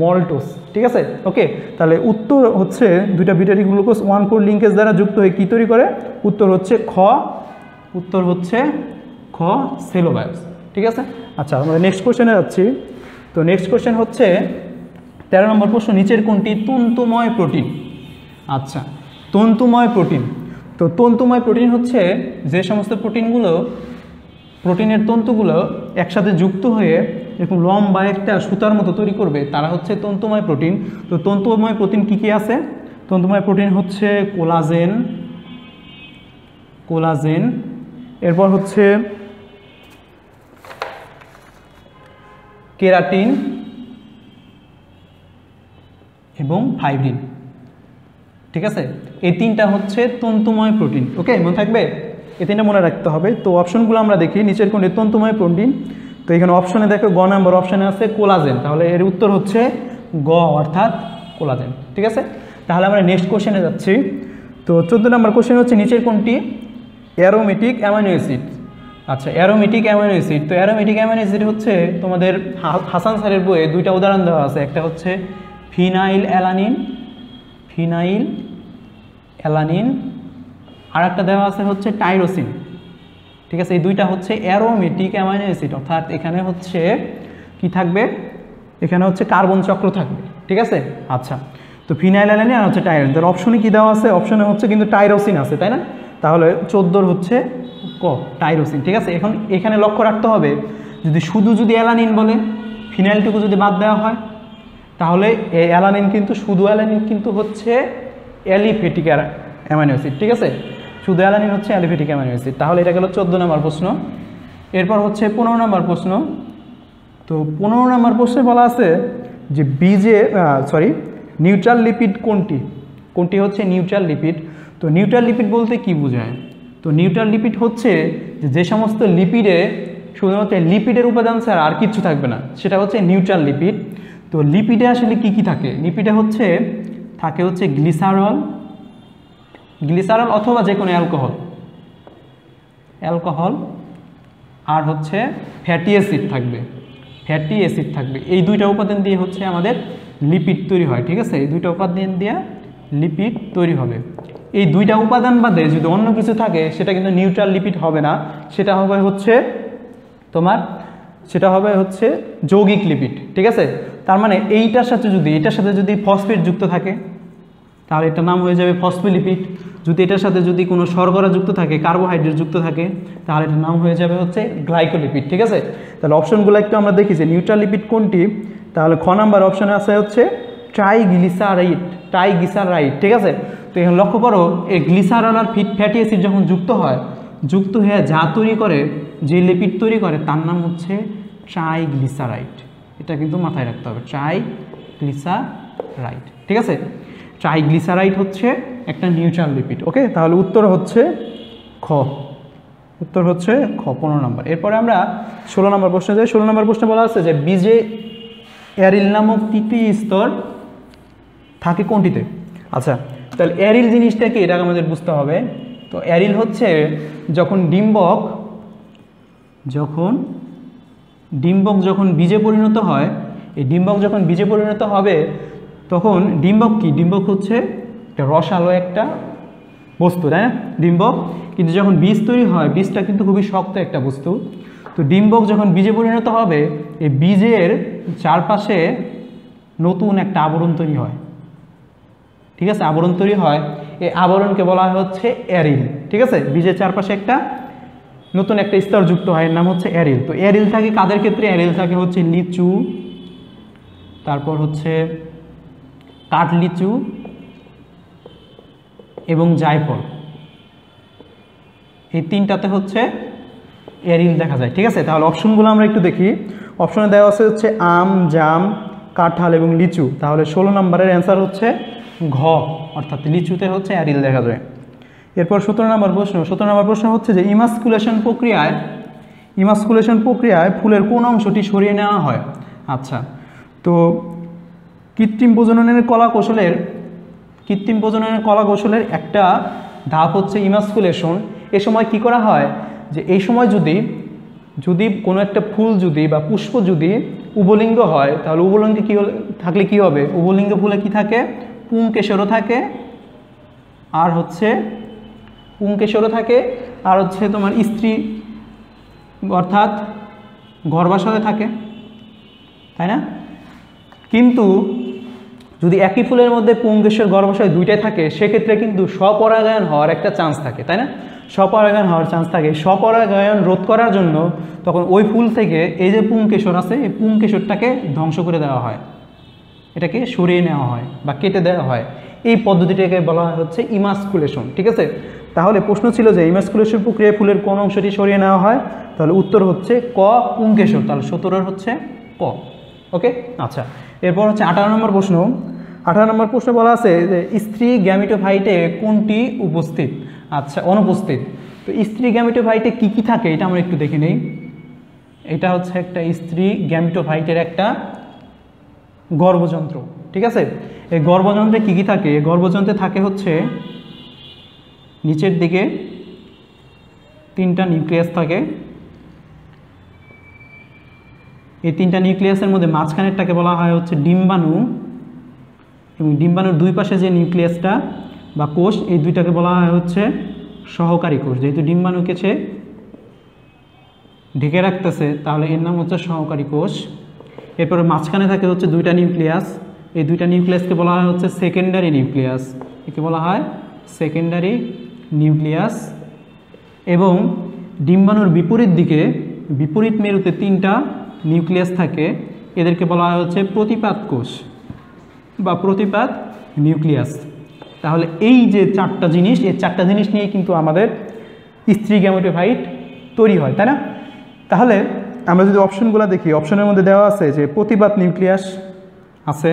মল্টোস, ঠিক আছে, ওকে। তাহলে উত্তর হচ্ছে দুইটা বিটাডি গ্লুকোজ 1,4 লিঙ্কেজ দ্বারা যুক্ত হয়ে কি তৈরি করে? উত্তর হচ্ছে খ, সেলোবায়োস, ঠিক আছে। আচ্ছা, আমরা নেক্সট কোশ্চেনে যাচ্ছি। তো নেক্সট কোশ্চেন হচ্ছে 13 নম্বর প্রশ্ন, নিচের কোনটি তন্তুময় প্রোটিন? আচ্ছা, তন্তুময় প্রোটিন। তো তন্তুময় প্রোটিন হচ্ছে যে সমস্ত প্রোটিনের তন্তুগুলো একসাথে যুক্ত হয়ে এরকম লম্বা একটা সুতার মতো তৈরি করবে, তারা হচ্ছে তন্তুময় প্রোটিন। তো তন্তুময় প্রোটিন কি কি আছে? তন্তুময় প্রোটিন হচ্ছে কোলাজেন, এরপর হচ্ছে কেরাটিন এবং ফাইব্রিন, ঠিক আছে। এই তিনটা হচ্ছে তন্তুময় প্রোটিন, ওকে, মনে থাকবে, এই তিনটা মনে রাখতে হবে। তো অপশনগুলো আমরা দেখি, নিচের কোনটি তন্তুময় প্রোটিন? তো এখানে অপশনে দেখো গ নাম্বার অপশনে আছে কোলাজেন, তাহলে এর উত্তর হচ্ছে গ অর্থাৎ কোলাজেন। ঠিক আছে, তাহলে আমরা নেক্সট কোশ্চেনে যাচ্ছি। তো 14 নম্বর কোশ্চেন হচ্ছে নিচের কোনটি অ্যারোমেটিক অ্যামাইনো অ্যাসিড? আচ্ছা, অ্যারোমেটিক অ্যামাইনো অ্যাসিড। তো অ্যারোমেটিক অ্যামাইনো অ্যাসিড হচ্ছে তোমাদের হাসান স্যারের বইয়ে দুইটা উদাহরণ দেওয়া আছে, একটা হচ্ছে ফিনাইল অ্যালানিন, আর একটা দেওয়া আছে হচ্ছে টাইরোসিন। ঠিক আছে, এই দুইটা হচ্ছে অ্যারোমেটিক অ্যামাইনো অ্যাসিড, অর্থাৎ এখানে হচ্ছে কি থাকবে, এখানে হচ্ছে কার্বন চক্র থাকবে। ঠিক আছে, আচ্ছা, তো ফিনাইল অ্যালানিন আর হচ্ছে টাইরোসিন। তাহলে অপশনে কি দেওয়া আছে? অপশনে হচ্ছে কিন্তু টাইরোসিন আছে, তাই না? তাহলে 14 হচ্ছে ক টাইরোসিন। ঠিক আছে, এখন এখানে লক্ষ্য রাখতে হবে যদি শুধু অ্যালানিন বলে, ফিনাইলটুকু যদি বাদ দেওয়া হয়, তাহলে এই অ্যালানিন কিন্তু শুধু অ্যালানিন কিন্তু হচ্ছে অ্যালিফেটিক অ্যামাইনো অ্যাসিড। ঠিক আছে, শুধু অ্যালানিন হচ্ছে অ্যালিফেটিক অ্যামাইনো অ্যাসিড। তাহলে এটা গেল 14 নম্বর প্রশ্ন। এরপর হচ্ছে 15 নম্বর প্রশ্ন। তো 15 নম্বর প্রশ্নে বলা আছে যে নিউট্রাল লিপিড কোনটি হচ্ছে নিউট্রাল লিপিড। তো নিউট্রাল লিপিড বলতে কি বোঝায়? তো নিউট্রাল লিপিড হচ্ছে যে সমস্ত লিপিডে শুধুমাত্র লিপিডের উপাদান ছাড়া আর কিছু থাকবে না, সেটা হচ্ছে নিউট্রাল লিপিড। তো লিপিডে আসলে কি কি থাকে? লিপিডে থাকে হচ্ছে গ্লিসারল অথবা যে কোনো অ্যালকোহল আর হচ্ছে ফ্যাটি অ্যাসিড থাকবে। এই দুইটা উপাদান দিয়ে হচ্ছে আমাদের লিপিড তৈরি হয়। ঠিক আছে, এই দুইটা উপাদান দিয়ে লিপিড তৈরি হবে। এই দুইটা উপাদান বাদে যদি অন্য কিছু থাকে সেটা কিন্তু নিউট্রাল লিপিড হবে না, সেটা হবে হচ্ছে যৌগিক লিপিড। ঠিক আছে, তার মানে এটার সাথে যদি ফসফেট যুক্ত থাকে তাহলে এটার নাম হয়ে যাবে ফসফোলিপিড। যদি এটার সাথে যদি কোনো শর্করা যুক্ত থাকে, কার্বোহাইড্রেট যুক্ত থাকে, তাহলে এটার নাম হয়ে যাবে হচ্ছে গ্লাইকোলিপিড। ঠিক আছে, তাহলে অপশনগুলো একটু আমরা দেখি যে নিউট্রাল লিপিড কোনটি। তাহলে খ নাম্বার অপশনে আছে হচ্ছে ট্রাইগ্লিসারাইড। ঠিক আছে, তো এখানে লক্ষ্য করো এই গ্লিসারল আর ফ্যাটি অ্যাসিড যখন যুক্ত হয়ে যা তৈরি করে, যে লিপিড তৈরি করে, তার নাম হচ্ছে ট্রাইগ্লিসারাইড। এটা কিন্তু মাথায় রাখতে হবে, ট্রাইগ্লিসারাইড। ঠিক আছে, ট্রাইগ্লিসারাইড হচ্ছে একটা নিউট্রাল লিপিড। ওকে, তাহলে উত্তর হচ্ছে খ 15 নম্বর। এরপরে আমরা 16 নম্বর প্রশ্নে যাই। 16 নম্বর প্রশ্নে বলা আছে যে বীজে অ্যারিল নামক তৃতীয় স্তর থাকে কোনটিতে? আচ্ছা, তাহলে অ্যারিল জিনিসটা কি, এটা আমাদের বুঝতে হবে। তো অ্যারিল হচ্ছে যখন ডিম্বক যখন বীজে পরিণত হয়, এই ডিম্বক যখন বীজে পরিণত হবে তখন ডিম্বক হচ্ছে একটা রসালো একটা বস্তু, তাই না? ডিম্বক কিন্তু যখন বীজ তৈরি হয়, বীজটা কিন্তু খুবই শক্ত একটা বস্তু। তো ডিম্বক যখন বীজে পরিণত হবে, এই বীজের চারপাশে নতুন একটা আবরণ তৈরি হয়। ঠিক আছে, আবরণ তৈরি হয়, এই আবরণকে বলা হচ্ছে অ্যারিল। ঠিক আছে, বীজের চারপাশে একটা নতুন একটা স্তর যুক্ত হয়, এর নাম হচ্ছে অ্যারিল। তো অ্যারিল থাকে কাদের ক্ষেত্রে? অ্যারিল থাকে হচ্ছে লিচু, তারপর হচ্ছে কাঠলিচু এবং জায়ফল, এই তিনটাতে হচ্ছে অ্যারিল দেখা যায়। ঠিক আছে, তাহলে অপশনগুলো আমরা একটু দেখি। অপশনে দেওয়া আছে হচ্ছে আম, জাম, কাঁঠাল এবং লিচু। তাহলে 16 নম্বরের অ্যান্সার হচ্ছে ঘ, অর্থাৎ লিচুতে হচ্ছে অ্যারিল দেখা যায়। এরপর 17 নম্বর প্রশ্ন হচ্ছে যে ইমাস্কুলেশন প্রক্রিয়ায় ফুলের কোন অংশটি সরিয়ে নেওয়া হয়? আচ্ছা, তো কৃত্রিম প্রজননের কলা কৌশলের একটা ধাপ হচ্ছে ইমাস্কুলেশন। এ সময় কি করা হয় যে এই সময় যদি কোনো একটা ফুল বা পুষ্প যদি উভলিঙ্গ হয়, তাহলে উভলিঙ্গে থাকলে কি হবে? উভলিঙ্গ ফুলে কি থাকে? পুংকেশরও থাকে আর হচ্ছে তোমার স্ত্রী অর্থাৎ গর্ভাশয়ে থাকে, তাই না? কিন্তু যদি একই ফুলের মধ্যে পুংকেশর গর্ভাশয় দুইটাই থাকে, সেক্ষেত্রে কিন্তু স্বপরাগায়ন হওয়ার একটা চান্স থাকে, তাই না? স্বপরাগায়ন রোধ করার জন্য তখন ওই ফুল থেকে এই যে পুংকেশর আছে, এই পুংকেশরটাকে ধ্বংস করে দেওয়া হয়, এটাকে সরিয়ে নেওয়া হয় বা কেটে দেওয়া হয়। এই পদ্ধতিটাকে বলা হচ্ছে ইমাস্কুলেশন। ঠিক আছে, তাহলে প্রশ্ন ছিল যে ইমাস্কুলেশন প্রক্রিয়ায় ফুলের কোন অংশটি সরিয়ে নেওয়া হয়? তাহলে উত্তর হচ্ছে ক, পুংকেশর। তাহলে 17 হচ্ছে ক। ওকে, আচ্ছা, এরপর হচ্ছে 18 নম্বর প্রশ্ন। 18 নম্বর প্রশ্ন বলা আছে যে স্ত্রী গ্যামিটোফাইটে কোনটি উপস্থিত? আচ্ছা, অনুপস্থিত। তো স্ত্রী গ্যামিটোফাইটে কি কি থাকে এটা আমরা একটু দেখে নেই। এটা হচ্ছে একটা স্ত্রী গ্যামেটোফাইটের একটা গর্ভযন্ত্র, ঠিক আছে। এই গর্ভযন্ত্রে কী কী থাকে? গর্ভযন্ত্রে থাকে হচ্ছে নিচের দিকে 3টা নিউক্লিয়াস থাকে। এই 3টা নিউক্লিয়াসের মধ্যে মাঝখানেরটাকে বলা হয় হচ্ছে ডিম্বাণু, এবং ডিম্বাণুর দুই পাশে যে নিউক্লিয়াসটা বা কোষ, এই দুইটাকে বলা হয় হচ্ছে সহকারী কোষ। যেহেতু ডিম্বাণুকে সে ঢেকে রাখতেছে, তাহলে এর নাম হচ্ছে সহকারী কোষ। এরপরে মাঝখানে থাকে হচ্ছে 2টা নিউক্লিয়াস। এই 2টা নিউক্লিয়াসকে বলা হয় হচ্ছে সেকেন্ডারি নিউক্লিয়াস। একে বলা হয় সেকেন্ডারি নিউক্লিয়াস। এবং ডিম্বাণুর বিপরীত দিকে, বিপরীত মেরুতে 3টা নিউক্লিয়াস থাকে, এদেরকে বলা হয় হচ্ছে প্রতিপাদ কোষ বা প্রতিপাদ নিউক্লিয়াস। তাহলে এই যে 4টা জিনিস, এই 4টা জিনিস নিয়ে কিন্তু আমাদের স্ত্রী গ্যামেটোফাইট তৈরি হয়, তাই না? তাহলে আমরা যদি অপশনগুলো দেখি, অপশনের মধ্যে দেওয়া আছে যে প্রতিপাদ নিউক্লিয়াস আছে,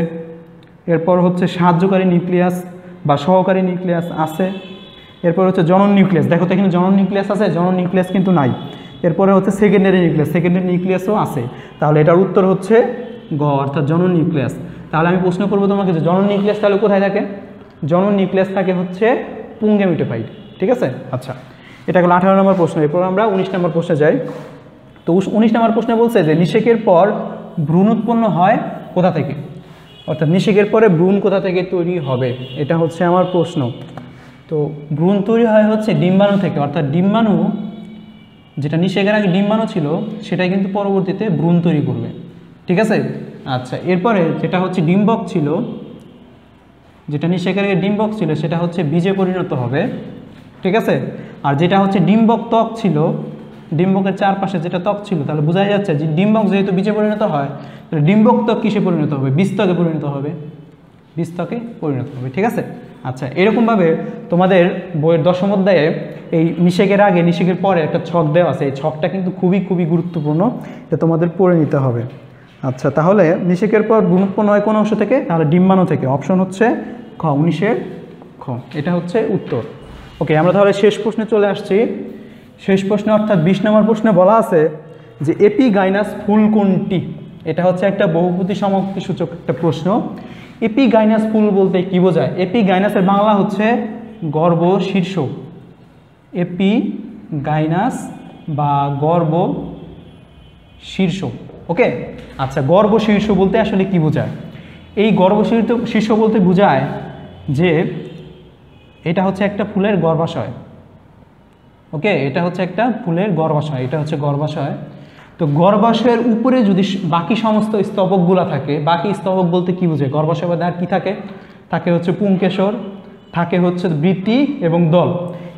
এরপর হচ্ছে সাহায্যকারী নিউক্লিয়াস বা সহকারী নিউক্লিয়াস আছে, এরপর হচ্ছে জনন নিউক্লিয়াস। দেখো তো এখানে জনন নিউক্লিয়াস আছে, জনন নিউক্লিয়াস কিন্তু নাই। এরপরে হচ্ছে সেকেন্ডারি নিউক্লিয়াস, সেকেন্ডারি নিউক্লিয়াসও আছে। তাহলে এটার উত্তর হচ্ছে গ, অর্থাৎ জনন নিউক্লিয়াস। তাহলে আমি প্রশ্ন করবো তোমাকে যে জনন নিউক্লিয়াস তাহলে কোথায় থাকে? জনন নিউক্লিয়াস থাকে হচ্ছে পুং গ্যামেটোফাইট, ঠিক আছে। আচ্ছা, এটা হলো 18 নম্বর প্রশ্ন। এরপর আমরা 19 নম্বর প্রশ্নে যাই। তো 19 নম্বর প্রশ্নে বলছে যে নিষেকের পর ভ্রূণ উৎপন্ন হয় কোথা থেকে, অর্থাৎ নিষেকের পরে ভ্রূণ কোথা থেকে তৈরি হবে, এটা হচ্ছে আমার প্রশ্ন। তো ভ্রূণ তৈরি হয় হচ্ছে ডিম্বাণু থেকে, অর্থাৎ ডিম্বাণু যেটা নিষেকের আগে ডিম্বাণু ছিল, সেটাই কিন্তু পরবর্তীতে ভ্রূণ তৈরি করবে, ঠিক আছে। আচ্ছা, এরপরে যেটা হচ্ছে ডিম্বক ছিল, যেটা নিষেকের আগে ডিম্বক ছিল, সেটা হচ্ছে বীজে পরিণত হবে, ঠিক আছে। আর যেটা হচ্ছে ডিম্বক ত্বক ছিল, ডিম্বকের চারপাশে যেটা ত্বক ছিল, তাহলে বোঝাই যাচ্ছে যে ডিম্বক যেহেতু বীজে পরিণত হয়, তাহলে ডিম্বক ত্বক কিসে পরিণত হবে? বীজত্বকে পরিণত হবে, বীজত্বকে পরিণত হবে, ঠিক আছে। আচ্ছা, এরকমভাবে তোমাদের বইয়ের 10ম অধ্যায়ে এই নিষেকের আগে নিষেকের পরে একটা ছক দেওয়া আছে। এই ছকটা কিন্তু খুবই খুবই গুরুত্বপূর্ণ, এটা তোমাদের পড়ে নিতে হবে। আচ্ছা, তাহলে নিষেকের পর ভ্রূণ উৎপন্ন হয় কোন অংশ থেকে? তাহলে ডিম্বাণু থেকে। অপশন হচ্ছে খ, 19-এর খ, এটা হচ্ছে উত্তর। ওকে, আমরা তাহলে শেষ প্রশ্নে চলে আসছি। শেষ প্রশ্নে অর্থাৎ 20 নম্বর প্রশ্নে বলা আছে যে এপিগাইনাস ফুল কোনটি? এটা হচ্ছে একটা বহুপদী সমাপ্তি সূচক একটা প্রশ্ন। এপিগাইনাস ফুল বলতে কি বোঝায়? এপিগাইনাসের বাংলা হচ্ছে গর্ভ শীর্ষ। এপিগাইনাস বা গর্ভ শীর্ষ, ওকে। আচ্ছা, গর্ভ শীর্ষ বলতে আসলে কি বোঝায়? এই গর্ভ শীর্ষ বলতে বোঝায় যে এটা হচ্ছে একটা ফুলের গর্ভাশয়, ওকে। এটা হচ্ছে একটা ফুলের গর্ভাশয়, এটা হচ্ছে গর্ভাশয়। তো গর্ভাশয়ের উপরে যদি বাকি সমস্ত স্তবকগুলো থাকে, বাকি স্তবক বলতে কি বোঝায়? গর্ভাশয় বাদে আর কি থাকে? থাকে হচ্ছে পুংকেশর, থাকে হচ্ছে বৃত্তি এবং দল।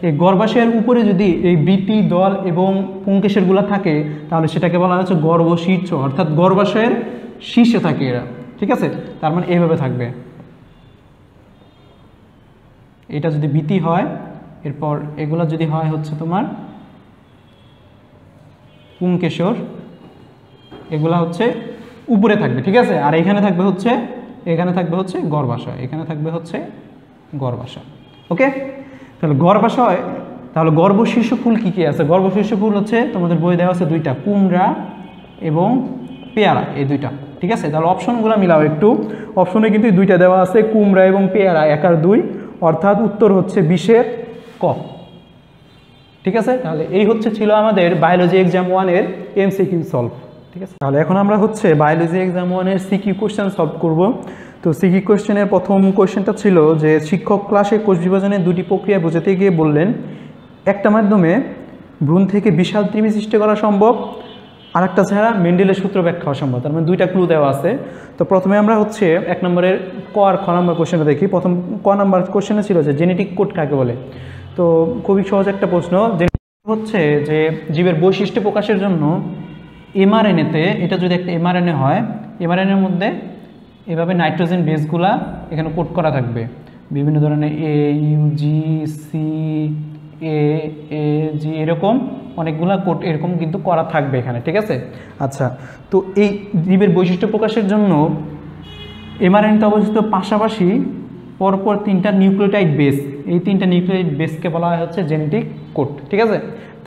এই গর্ভাশয়ের উপরে যদি এই বৃত্তি, দল এবং পুংকেশরগুলো থাকে, তাহলে সেটাকে বলা হচ্ছে গর্ভশীর্ষ, অর্থাৎ গর্ভাশয়ের শীর্ষে থাকে এরা, ঠিক আছে। তার মানে এইভাবে থাকবে। এটা যদি বৃত্তি হয়, এরপর এগুলো যদি হয় হচ্ছে তোমার পুংকেশর, এগুলা হচ্ছে উপরে থাকবে, ঠিক আছে। আর এখানে থাকবে হচ্ছে, এখানে থাকবে হচ্ছে গর্ভাশয়, এখানে থাকবে হচ্ছে গর্ভাশয়, ওকে। তাহলে গর্ভাশয়, তাহলে গর্ভশীর্ষ ফুল কী কী আছে? গর্ভশীর্ষ ফুল হচ্ছে তোমাদের বই দেওয়া আছে 2টা, কুমড়া এবং পেয়ারা, এই 2টা, ঠিক আছে। তাহলে অপশনগুলো মিলাও একটু। অপশনে কিন্তু 2টা দেওয়া আছে, কুমড়া এবং পেয়ারা, 1 আর 2, অর্থাৎ উত্তর হচ্ছে 20-এর ক, ঠিক আছে। তাহলে এই হচ্ছে ছিল আমাদের বায়োলজি এক্সাম 1-এর এমসিকিউ সলভ, ঠিক আছে। তাহলে এখন আমরা হচ্ছে বায়োলজি এক্সাম 1-এর সিকিউ কোশ্চেন সলভ করব। তো সিকিউ কোশ্চেনের প্রথম কোশ্চেনটা ছিল যে শিক্ষক ক্লাসে কোষ বিভাজনের 2টি প্রক্রিয়া বোঝাতে গিয়ে বললেন একটা মাধ্যমে ভ্রূণ থেকে বিশাল ত্রিমি সৃষ্টি করা সম্ভব, আর একটা ছাড়া মেন্ডেলের সূত্র ব্যাখ্যা অসম্ভব। তার মানে 2টা ক্লু দেওয়া আছে। তো প্রথমে আমরা হচ্ছে 1 নম্বরের ক আর খ নম্বর কোশ্চেনটা দেখি। প্রথম ক নম্বর কোশ্চেনে ছিল যে জেনেটিক কোড কাকে বলে। তো খুবই সহজ একটা প্রশ্ন। হচ্ছে যে জীবের বৈশিষ্ট্য প্রকাশের জন্য এমআরএনএতে, এটা যদি একটা এমআরএনএ হয়, এমআরএনএর মধ্যে এভাবে নাইট্রোজেন বেসগুলা এখানে কোড করা থাকবে, বিভিন্ন ধরনের এ, ইউ, জি, সি, এ, জি, এরকম অনেকগুলা কোড এরকম কিন্তু করা থাকবে এখানে, ঠিক আছে। আচ্ছা, তো এই জীবের বৈশিষ্ট্য প্রকাশের জন্য এমআরএনএতে অবস্থিত পাশাপাশি পরপর 3টা নিউক্লিওটাইড বেস, এই 3টা নিউক্লিওটাইড বেসকে বলা হয় হচ্ছে জেনেটিক কোড, ঠিক আছে।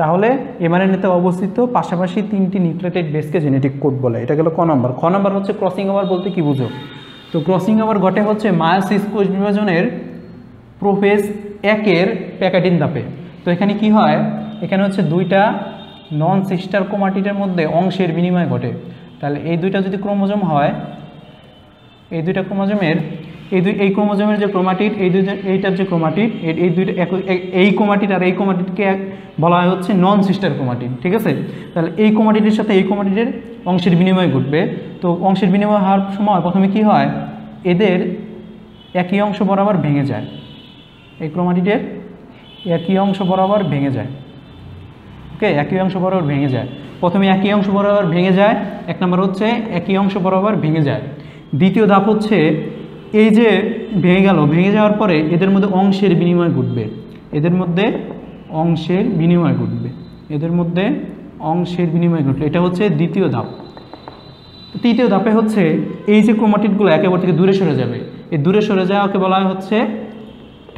তাহলে mRNA-তে অবস্থিত পাশাপাশি 3টি নিউক্লিওটাইড বেসকে জেনেটিক কোড বলে। এটা গেল ক নাম্বার। খ নাম্বার হচ্ছে ক্রসিং ওভার বলতে কি বুঝো? তো ক্রসিং ওভার ঘটে হচ্ছে মায়োসিস কোষ বিভাজনের প্রোফেজ 1-এর প্যাকেটিন ধাপে। তো এখানে কি হয়, এখানে হচ্ছে দুইটা নন সিস্টার ক্রোমাটিডের মধ্যে অংশের বিনিময় ঘটে। তাহলে এই দুইটা যদি ক্রোমোজোম হয়, এই দুইটা ক্রোমোজোমের এই ক্রোমোজোমের যে ক্রোমাটিড, এইটার যে ক্রোমাটিড, এই দুইটা এই ক্রোমাটিড আর এই ক্রোমাটিডকে বলা হয় হচ্ছে নন সিস্টার ক্রোমাটিড। ঠিক আছে, তাহলে এই ক্রোমাটিডের সাথে এই ক্রোমাটিডের অংশের বিনিময় ঘটবে। তো অংশের বিনিময় হওয়ার সময় প্রথমে কি হয়, এদের একই অংশ বরাবর ভেঙে যায়। এই ক্রোমাটিডের একই অংশ বরাবর ভেঙে যায়। ওকে, একই অংশ বরাবর ভেঙে যায়। প্রথমে একই অংশ বরাবর ভেঙে যায়, এক নম্বর হচ্ছে একই অংশ বরাবর ভেঙে যায়। দ্বিতীয় ধাপ হচ্ছে এই যে ভেঙে গেল, ভেঙে যাওয়ার পরে এদের মধ্যে অংশের বিনিময় ঘটবে। এদের মধ্যে অংশের বিনিময় ঘটবে। এদের মধ্যে অংশের বিনিময় ঘটবে, এটা হচ্ছে দ্বিতীয় ধাপ। তৃতীয় ধাপে হচ্ছে এই যে ক্রোমাটিডগুলো একেবারে থেকে দূরে সরে যাবে। এই দূরে সরে যাওয়াকে বলা হচ্ছে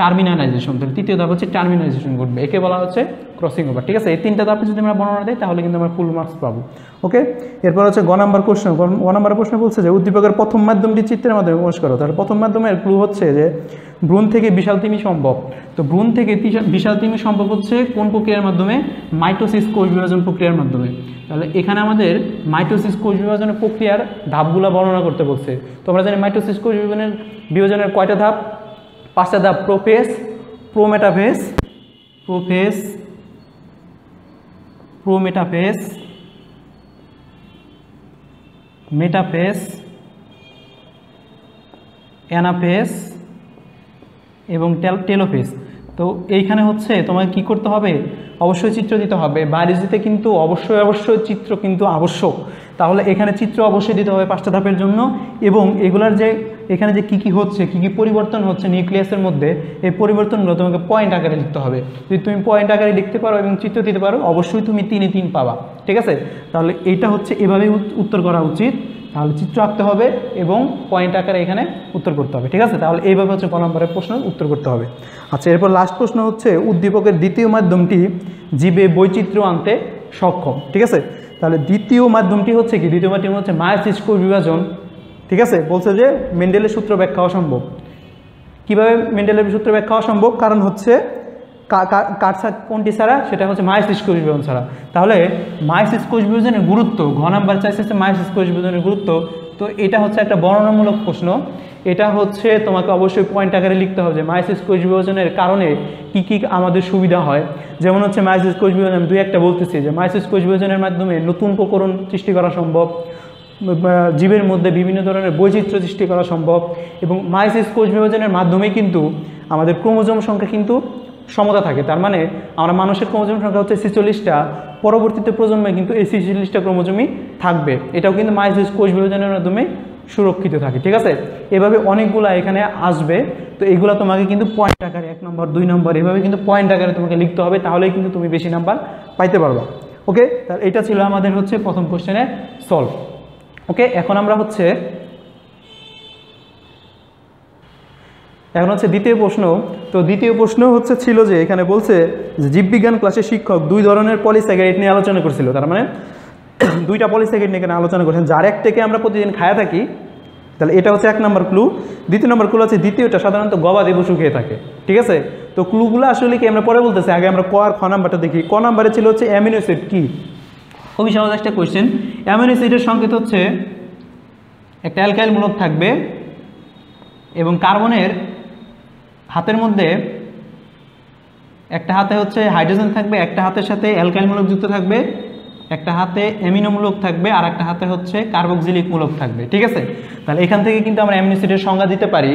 টার্মিনালাইজেশন। তাহলে তৃতীয় ধাপ হচ্ছে টার্মিনালাইজেশন ঘটবে, একে বলা হচ্ছে ক্রসিং ওভার। ঠিক আছে, এই তিনটা ধাপে যদি আমরা বর্ণনা দিই তাহলে কিন্তু আমরা ফুল মার্কস পাবো। ওকে, এরপর হচ্ছে গ নাম্বার প্রশ্ন। গ নাম্বার প্রশ্ন বলছে যে উদ্দীপকের প্রথম মাধ্যমটি চিত্রের মাধ্যমে প্রকাশ করো। তাহলে প্রথম মাধ্যমের ক্লু হচ্ছে যে ভ্রূণ থেকে বিশাল তিমি সম্ভব। তো ভ্রূণ থেকে বিশাল তিমি সম্ভব হচ্ছে কোন প্রক্রিয়ার মাধ্যমে? মাইটোসিস কোষ বিভাজন প্রক্রিয়ার মাধ্যমে। তাহলে এখানে আমাদের মাইটোসিস কোষ বিভাজনের প্রক্রিয়ার ধাপগুলো বর্ণনা করতে বলছে। তো আমরা জানি মাইটোসিস কোষ বিভাজনের কয়টা ধাপ? 5টা ধাপ। Prophase, prometaphase, prometaphase, metaphase, anaphase এবং টেলোফেজ। তো এইখানে হচ্ছে তোমাকে কি করতে হবে? অবশ্যই চিত্র দিতে হবে। বায়োলজিতে কিন্তু অবশ্যই চিত্র কিন্তু আবশ্যক। তাহলে এখানে চিত্র অবশ্যই দিতে হবে 5টা ধাপের জন্য। এবং এগুলার যে এখানে যে কী হচ্ছে, কী পরিবর্তন হচ্ছে নিউক্লিয়াসের মধ্যে, এই পরিবর্তনগুলো তোমাকে পয়েন্ট আকারে লিখতে হবে। যদি তুমি পয়েন্ট আকারে লিখতে পারো এবং চিত্র দিতে পারো, অবশ্যই তুমি 3-3 পাবা। ঠিক আছে, তাহলে এইটা হচ্ছে এভাবেই উত্তর করা উচিত। তাহলে চিত্র আঁকতে হবে এবং পয়েন্ট আকারে এখানে উত্তর করতে হবে। ঠিক আছে, তাহলে এইভাবে হচ্ছে ক নম্বরের প্রশ্ন উত্তর করতে হবে। আচ্ছা, এরপর লাস্ট প্রশ্ন হচ্ছে উদ্দীপকের দ্বিতীয় মাধ্যমটি জীবে বৈচিত্র্য আনতে সক্ষম। ঠিক আছে, তাহলে দ্বিতীয় মাধ্যমটি হচ্ছে কি? দ্বিতীয় মাধ্যম হচ্ছে মায়োসিস কোষ বিভাজন। ঠিক আছে, বলছে যে মেন্ডেলের সূত্র ব্যাখ্যা অসম্ভব। কীভাবে মেন্ডেলের সূত্র ব্যাখ্যা অসম্ভব? কারণ হচ্ছে কোনটি ছাড়া? সেটা হচ্ছে মায়োসিস কোষ বিভাজন ছাড়া। তাহলে মায়োসিস কোষ বিভাজনের গুরুত্ব, ঘ নাম্বার চাইছে মায়োসিস কোষ বিভাজনের গুরুত্ব। তো এটা হচ্ছে একটা বর্ণনামূলক প্রশ্ন। এটা হচ্ছে তোমাকে অবশ্যই পয়েন্ট আকারে লিখতে হবে যে মায়োসিস কোষ বিভাজনের কারণে কি কি আমাদের সুবিধা হয়। যেমন হচ্ছে মায়োসিস কোষ বিভাজন, আমি 2-1টা বলতেছি যে মায়োসিস কোষ বিভাজনের মাধ্যমে নতুন প্রকরণ সৃষ্টি করা সম্ভব, জীবের মধ্যে বিভিন্ন ধরনের বৈচিত্র্য সৃষ্টি করা সম্ভব, এবং মায়োসিস কোষ বিভাজনের মাধ্যমেই কিন্তু আমাদের ক্রোমোজোম সংখ্যা কিন্তু সমতা থাকে। তার মানে আমরা মানুষের ক্রোমোজোম সংখ্যা হচ্ছে 46টা, পরবর্তীতে প্রজন্মে কিন্তু এই 46টা ক্রোমোজোমই থাকবে। এটাও কিন্তু মায়োসিস কোষ বিভাজনের মাধ্যমে সুরক্ষিত থাকে। ঠিক আছে, এভাবে অনেকগুলা এখানে আসবে। তো এইগুলো তোমাকে কিন্তু পয়েন্ট আকারে 1 নম্বর 2 নম্বর এভাবে কিন্তু পয়েন্ট আকারে তোমাকে লিখতে হবে, তাহলেই কিন্তু তুমি বেশি নাম্বার পাইতে পারবা। ওকে, তাহলে এটা ছিল আমাদের হচ্ছে প্রথম কোশ্চেনের সলভ। ওকে, এখন হচ্ছে দ্বিতীয় প্রশ্ন। তো দ্বিতীয় প্রশ্ন হচ্ছে ছিল যে এখানে বলছে যে জীববিজ্ঞান ক্লাসের শিক্ষক 2 ধরনের পলিস্যাকারাইড নিয়ে আলোচনা করছিল। তার মানে 2টা পলিস্যাকারাইড নিয়ে এখানে আলোচনা করছেন, যার একটাকে আমরা প্রতিদিন খায়া থাকি। তাহলে এটা হচ্ছে 1 নম্বর ক্লু। দ্বিতীয় নম্বর ক্লু হচ্ছে দ্বিতীয়টা সাধারণত গবাদি পশু খেয়ে থাকে। ঠিক আছে, তো ক্লুগুলো আসলে কি আমরা পরে বলতেছি, আগে আমরা ক আর খ নাম্বারটা দেখি। ক নাম্বারে ছিল হচ্ছে অ্যামিনো অ্যাসিড কি? খুবই সহজ একটা কোয়েশ্চেন। অ্যামিনো অ্যাসিডের সংকেত হচ্ছে একটা অ্যালকাইল মূলক থাকবে এবং কার্বনের হাতের মধ্যে একটা হাতে হচ্ছে হাইড্রোজেন থাকবে, একটা হাতের সাথে অ্যালকাইল মূলক যুক্ত থাকবে, একটা হাতে অ্যামিনো মূলক থাকবে, আর একটা হাতে হচ্ছে কার্বক্সিলিক মূলক থাকবে। ঠিক আছে, তাহলে এখান থেকে কিন্তু আমরা অ্যামিনো অ্যাসিডের সংজ্ঞা দিতে পারি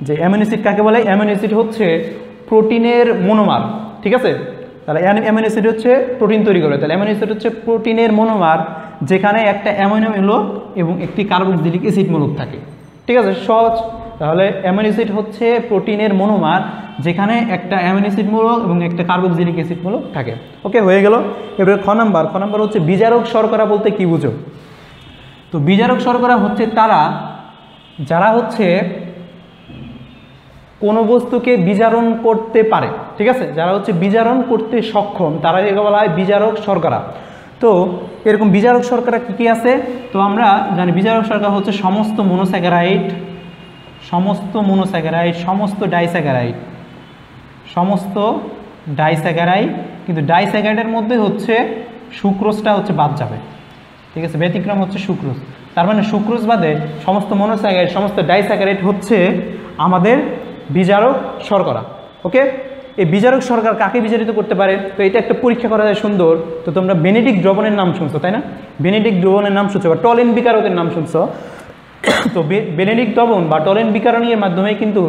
যে অ্যামিনো অ্যাসিড কাকে বলে? অ্যামিনো অ্যাসিড হচ্ছে প্রোটিনের মনোমার। ঠিক আছে, তাহলে অ্যামিনো অ্যাসিড হচ্ছে প্রোটিন তৈরি করে। তাহলে অ্যামিনো অ্যাসিড হচ্ছে প্রোটিনের মনোমার যেখানে একটা অ্যামিনো মূলক এবং একটি কার্বক্সিলিক অ্যাসিড মূলক থাকে। ঠিক আছে, সহজ। তাহলে অ্যামিনো অ্যাসিড হচ্ছে প্রোটিনের মনোমার যেখানে একটা অ্যামিনো অ্যাসিড মূলক এবং একটা কার্বক্সিলিক অ্যাসিড মূলক থাকে। ওকে, হয়ে গেল। এবারে খ নাম্বার হচ্ছে বিজারক শর্করা বলতে কি বুঝো? তো বিজারক শর্করা হচ্ছে যারা হচ্ছে কোনো বস্তুকে বিজারণ করতে পারে, ঠিক আছে, যারা হচ্ছে বিজারণ করতে সক্ষম তারাকে বলা হয় বিজারক শর্করা। তো এরকম বিজারক শর্করা কী কী আছে? তো আমরা জানি বিজারক শর্করা হচ্ছে সমস্ত মনোস্যাকারাইড, সমস্ত ডাইস্যাকারাইড, কিন্তু ডাইস্যাকারাইডের মধ্যে হচ্ছে সুক্রোজটা হচ্ছে বাদ যাবে, ঠিক আছে, ব্যতিক্রম হচ্ছে সুক্রোজ। তার মানে সুক্রোজ বাদে সমস্ত মনোস্যাকারাইড, সমস্ত ডাইস্যাকারাইড হচ্ছে আমাদের বিজারক শর্করা। ওকে, এই বিজারক শর্করা কাকে বিজারিত করতে পারে? তো এটা একটা পরীক্ষা করা যায় সুন্দর। তো তোমরা বেনেডিক্ট দ্রবণের নাম শুনছো, তাই না? বেনেডিক্ট দ্রবণের নাম শুনছো বা টলেন বিকারকের নাম শুনছো। তো বেনেডিক্ট দ্রবণ বা টলেন বিকারণের মাধ্যমে কিন্তু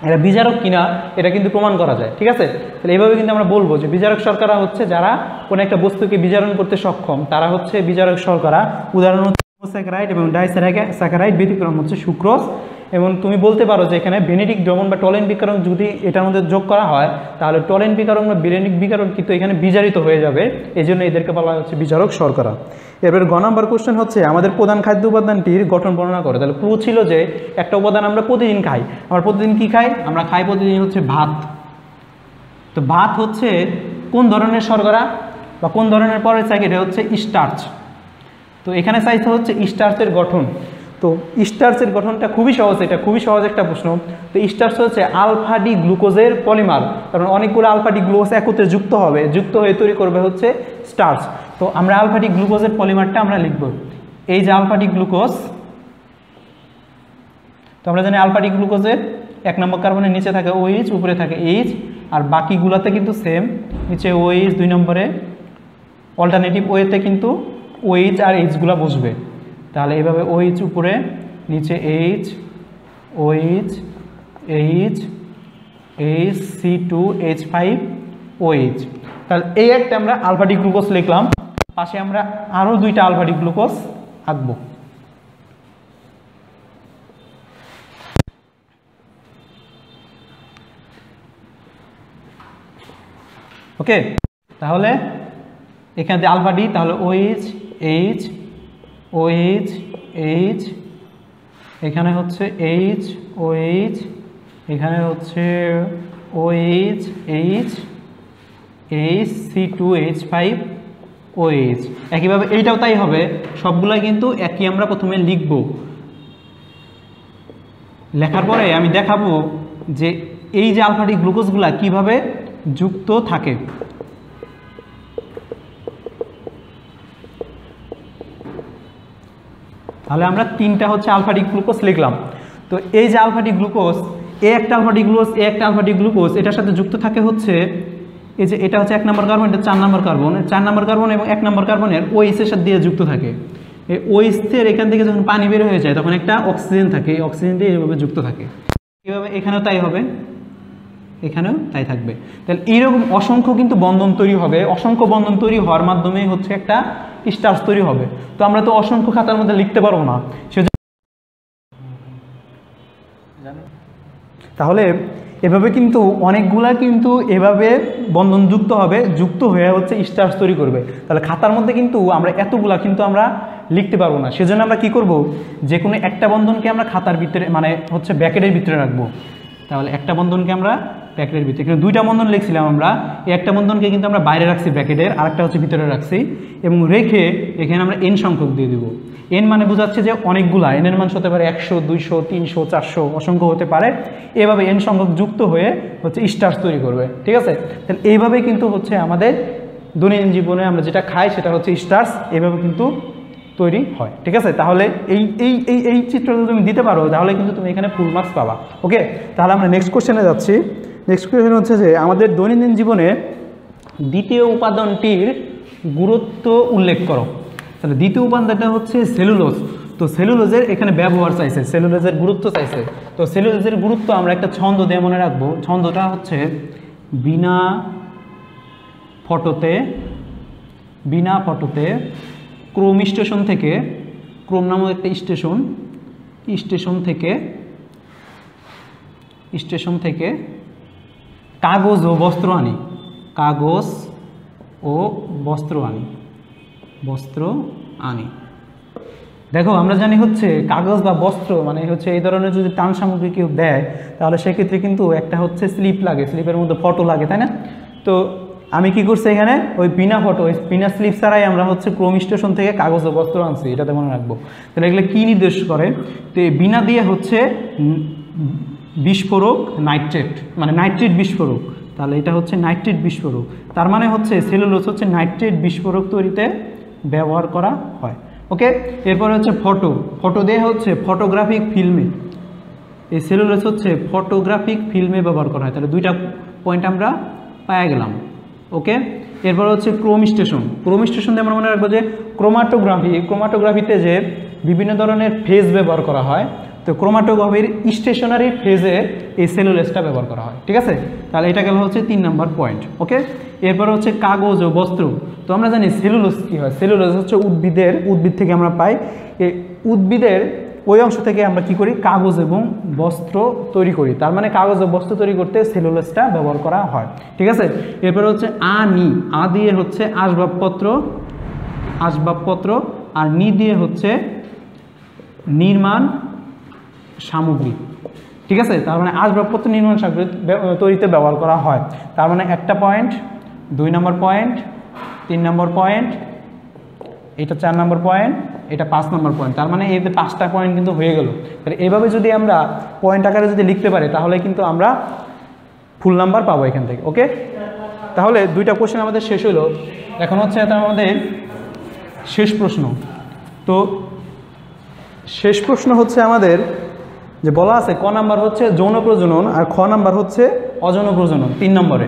এটা বিজারক কিনা এটা কিন্তু প্রমাণ করা যায়, ঠিক আছে। তাহলে এইভাবে কিন্তু আমরা বলবো যে বিজারক শর্করা হচ্ছে যারা কোনো একটা বস্তুকে বিজারণ করতে সক্ষম তারা হচ্ছে বিজারক শর্করা। উদাহরণ হচ্ছে মনোস্যাকারাইড এবং ডাইস্যাকারাইড, ব্যতিক্রম হচ্ছে সুক্রোজ। এবং তুমি বলতে পারো যে এখানে বেনেডিক্ট দ্রবণ বা টলেন বিকারক যদি এটার মধ্যে যোগ করা হয় তাহলে টলেন বিকারক বা বেনেডিক্ট বিকারক কিন্তু এখানে বিজারিত হয়ে যাবে, এই জন্য এদেরকে বলা হচ্ছে বিজারক শর্করা। এবার গ নম্বর কোশ্চেন হচ্ছে আমাদের প্রধান খাদ্য উপাদানটির গঠন বর্ণনা করে। তাহলে ক্লু ছিল যে একটা উপাদান আমরা প্রতিদিন খাই। আমরা প্রতিদিন কি খাই? আমরা খাই প্রতিদিন হচ্ছে ভাত। তো ভাত হচ্ছে কোন ধরনের শর্করা বা কোন ধরনের পরের চাই? এটা হচ্ছে স্টার্চ। তো এখানে চাইতে হচ্ছে স্টার্চের গঠন। তো স্টার্চের গঠনটা খুবই সহজ, এটা খুবই সহজ একটা প্রশ্ন। তো স্টার্চ হচ্ছে আলফা ডি গ্লুকোজের পলিমার, কারণ অনেকগুলো আলফা ডি গ্লুকোজ একত্রে যুক্ত হবে, যুক্ত হয়ে তৈরি করবে হচ্ছে স্টার্চ। তো আমরা আলফা ডি গ্লুকোজের পলিমারটা আমরা লিখব, এই যে আলফা ডি গ্লুকোজ। তো আমরা জানি আলফা ডি গ্লুকোজের 1 নম্বর কার্বনের নিচে থাকে OH, উপরে থাকে H, আর বাকিগুলোতে কিন্তু সেম, নিচে OH, 2 নম্বরে অল্টারনেটিভ ওয়েতে কিন্তু OH আর H গুলা বসবে। তাহলে এইভাবে OH উপরে, নিচে H, OH, H, H, C2H5, OH। তাহলে এই একটা আমরা আলফা ডি গ্লুকোজ লিখলাম, পাশে আমরা আরও 2টা আলফা ডি গ্লুকোজ আঁকবো। ওকে, তাহলে এখানে আলফা ডি, তাহলে OH, H, OH, H, এখানে হচ্ছে H, OH, এখানে হচ্ছে OH, H, H, C2H5, OH। একইভাবে এইটাও তাই হবে, সবগুলাই কিন্তু একই আমরা প্রথমে লিখব। লেখার পরে আমি দেখাবো যে এই যে আলফা ডি গ্লুকোজগুলা কিভাবে যুক্ত থাকে। তাহলে আমরা 3টা হচ্ছে আলফা ডি গ্লুকোজ লিখলাম। তো এই যে আলফা ডি গ্লুকোজ, একটা আলফা ডি গ্লুকোজ, একটা আলফা ডি গ্লুকোজ, এটার সাথে যুক্ত থাকে হচ্ছে এই যে এটা হচ্ছে 1 নম্বর কার্বন, এটা 4 নম্বর কার্বন, 4 নম্বর কার্বন এবং 1 নম্বর কার্বনের OH এর সাথে দিয়ে যুক্ত থাকে। এই OH এর এখান থেকে যখন পানি বের হয়ে যায় তখন একটা অক্সিজেন থাকে, এই অক্সিজেন দিয়ে এইভাবে যুক্ত থাকে। এইভাবে এখানেও তাই হবে, এখানেও তাই থাকবে। তাহলে এইরকম অসংখ্য কিন্তু বন্ধন তৈরি হবে, অসংখ্য বন্ধন তৈরি হওয়ার মাধ্যমে হচ্ছে একটা স্টার্চ তৈরি হবে। তো আমরা তো অসংখ্য খাতার মধ্যে লিখতে পারবো না, তাহলে এভাবে কিন্তু অনেকগুলা কিন্তু এভাবে বন্ধন যুক্ত হবে, যুক্ত হয়ে হচ্ছে স্টার্চ তৈরি করবে। তাহলে খাতার মধ্যে কিন্তু আমরা এতগুলা কিন্তু আমরা লিখতে পারবো না, সেজন্য আমরা কি করব, যে কোনো একটা বন্ধনকে আমরা খাতার ভিতরে মানে হচ্ছে ব্র্যাকেটের ভিতরে রাখবো। তাহলে একটা বন্ধনকে আমরা ব্র্যাকেটের ভিতরে, কিন্তু 2টা বন্ধন লিখছিলাম আমরা, এই একটা বন্ধনকে কিন্তু আমরা বাইরে রাখছি ব্র্যাকেটের, আরেকটা হচ্ছে ভিতরে রাখছি, এবং রেখে এখানে আমরা n সংখ্যক দিয়ে দিব। n মানে বোঝাচ্ছে যে অনেকগুলা, n এর মান হতে পারে 100, 200, 300, 400, অসংখ্য হতে পারে। এভাবে n সংখ্যক যুক্ত হয়ে হচ্ছে স্টার্চ তৈরি করবে, ঠিক আছে। তাহলে এইভাবে কিন্তু হচ্ছে আমাদের দৈনন্দিন জীবনে আমরা যেটা খাই সেটা হচ্ছে স্টার্চ, এভাবে কিন্তু তৈরি হয়, ঠিক আছে। তাহলে এই এই এই এই চিত্রটা তুমি দিতে পারো তাহলে কিন্তু তুমি এখানে ফুল মার্কস পাবা। ওকে, তাহলে আমরা নেক্সট কোশ্চেনে যাচ্ছি। নেক্সট কোশ্চেন হচ্ছে যে আমাদের দৈনন্দিন জীবনে দ্বিতীয় উপাদানটির গুরুত্ব উল্লেখ করো। তাহলে দ্বিতীয় উপাদানটা হচ্ছে সেলুলোজ। তো সেলুলোজের এখানে ব্যবহার চাইছে, সেলুলোজের গুরুত্ব চাইছে। তো সেলুলোজের গুরুত্ব আমরা একটা ছন্দ দিয়ে মনে রাখবো। ছন্দটা হচ্ছে বিনা ফটোতে ক্রোম স্টেশন থেকে, ক্রোম নামক একটা স্টেশন থেকে কাগজ ও বস্ত্র আনি। দেখো আমরা জানি হচ্ছে কাগজ বা বস্ত্র মানে হচ্ছে এই ধরনের যদি টান সামগ্রী কেউ দেয় তাহলে সেক্ষেত্রে কিন্তু একটা হচ্ছে স্লিপ লাগে, স্লিপের মধ্যে ফটো লাগে, তাই না? তো আমি কি করছি এখানে ওই বিনা ফটো ওই বিনা স্লিপ ছাড়াই আমরা হচ্ছে ক্রোম স্টেশন থেকে কাগজ ও বস্ত্র আনছি, এটাতে মনে রাখবো। তাহলে এগুলো কী নির্দেশ করে? তো এই বিনা দিয়ে হচ্ছে বিস্ফোরক নাইট্রেট, মানে নাইট্রেট বিস্ফোরক, তাহলে এটা হচ্ছে নাইট্রেট বিস্ফোরক। তার মানে হচ্ছে সেলুলোজ হচ্ছে নাইট্রেট বিস্ফোরক তৈরিতে ব্যবহার করা হয়। ওকে, এরপরে হচ্ছে ফটো, ফটো দিয়ে হচ্ছে ফটোগ্রাফিক ফিল্মে, এই সেলুলোজ হচ্ছে ফটোগ্রাফিক ফিল্মে ব্যবহার করা হয়। তাহলে দুইটা পয়েন্ট আমরা পাওয়া গেলাম। ওকে, এরপর হচ্ছে ক্রোম স্টেশন, ক্রোম স্টেশন দিয়ে আমরা মনে রাখবো যে ক্রোমাটোগ্রাফি, ক্রোমাটোগ্রাফিতে যে বিভিন্ন ধরনের ফেজ ব্যবহার করা হয়, তো ক্রোমাটোগ্রাফির স্টেশনারি ফেজে এই সেলুলোজটা ব্যবহার করা হয়। ঠিক আছে, তাহলে এটা গেল হচ্ছে 3 নম্বর পয়েন্ট। ওকে, এরপর হচ্ছে কাগজ ও বস্ত্র। তো আমরা জানি সেলুলোজ কী হয়, সেলুলোজ হচ্ছে উদ্ভিদ থেকে আমরা পাই, এই উদ্ভিদের ওই অংশ থেকে আমরা কি করি, কাগজ এবং বস্ত্র তৈরি করি। তার মানে কাগজ ও বস্ত্র তৈরি করতে সেলুলোজটা ব্যবহার করা হয়। ঠিক আছে, এরপর হচ্ছে আ দিয়ে হচ্ছে আসবাবপত্র, আর নি দিয়ে হচ্ছে নির্মাণ সামগ্রী। ঠিক আছে, তার মানে আসবাবপত্র নির্মাণ সামগ্রী তৈরিতে ব্যবহার করা হয়। তার মানে একটা পয়েন্ট, 2 নম্বর পয়েন্ট, 3 নম্বর পয়েন্ট, এটা 4 নম্বর পয়েন্ট, এটা 5 নম্বর পয়েন্ট। তার মানে এতে 5টা পয়েন্ট কিন্তু হয়ে গেল। তাহলে এভাবে যদি আমরা পয়েন্ট আকারে যদি লিখতে পারি তাহলে কিন্তু আমরা ফুল নাম্বার পাবো এখান থেকে। ওকে, তাহলে 2টা কোশ্চেন আমাদের শেষ হলো। এখন হচ্ছে এটা আমাদের শেষ প্রশ্ন। তো শেষ প্রশ্ন হচ্ছে আমাদের যে বলা আছে ক নাম্বার হচ্ছে যৌন প্রজনন আর খ নাম্বার হচ্ছে অযৌন প্রজনন 3 নম্বরে।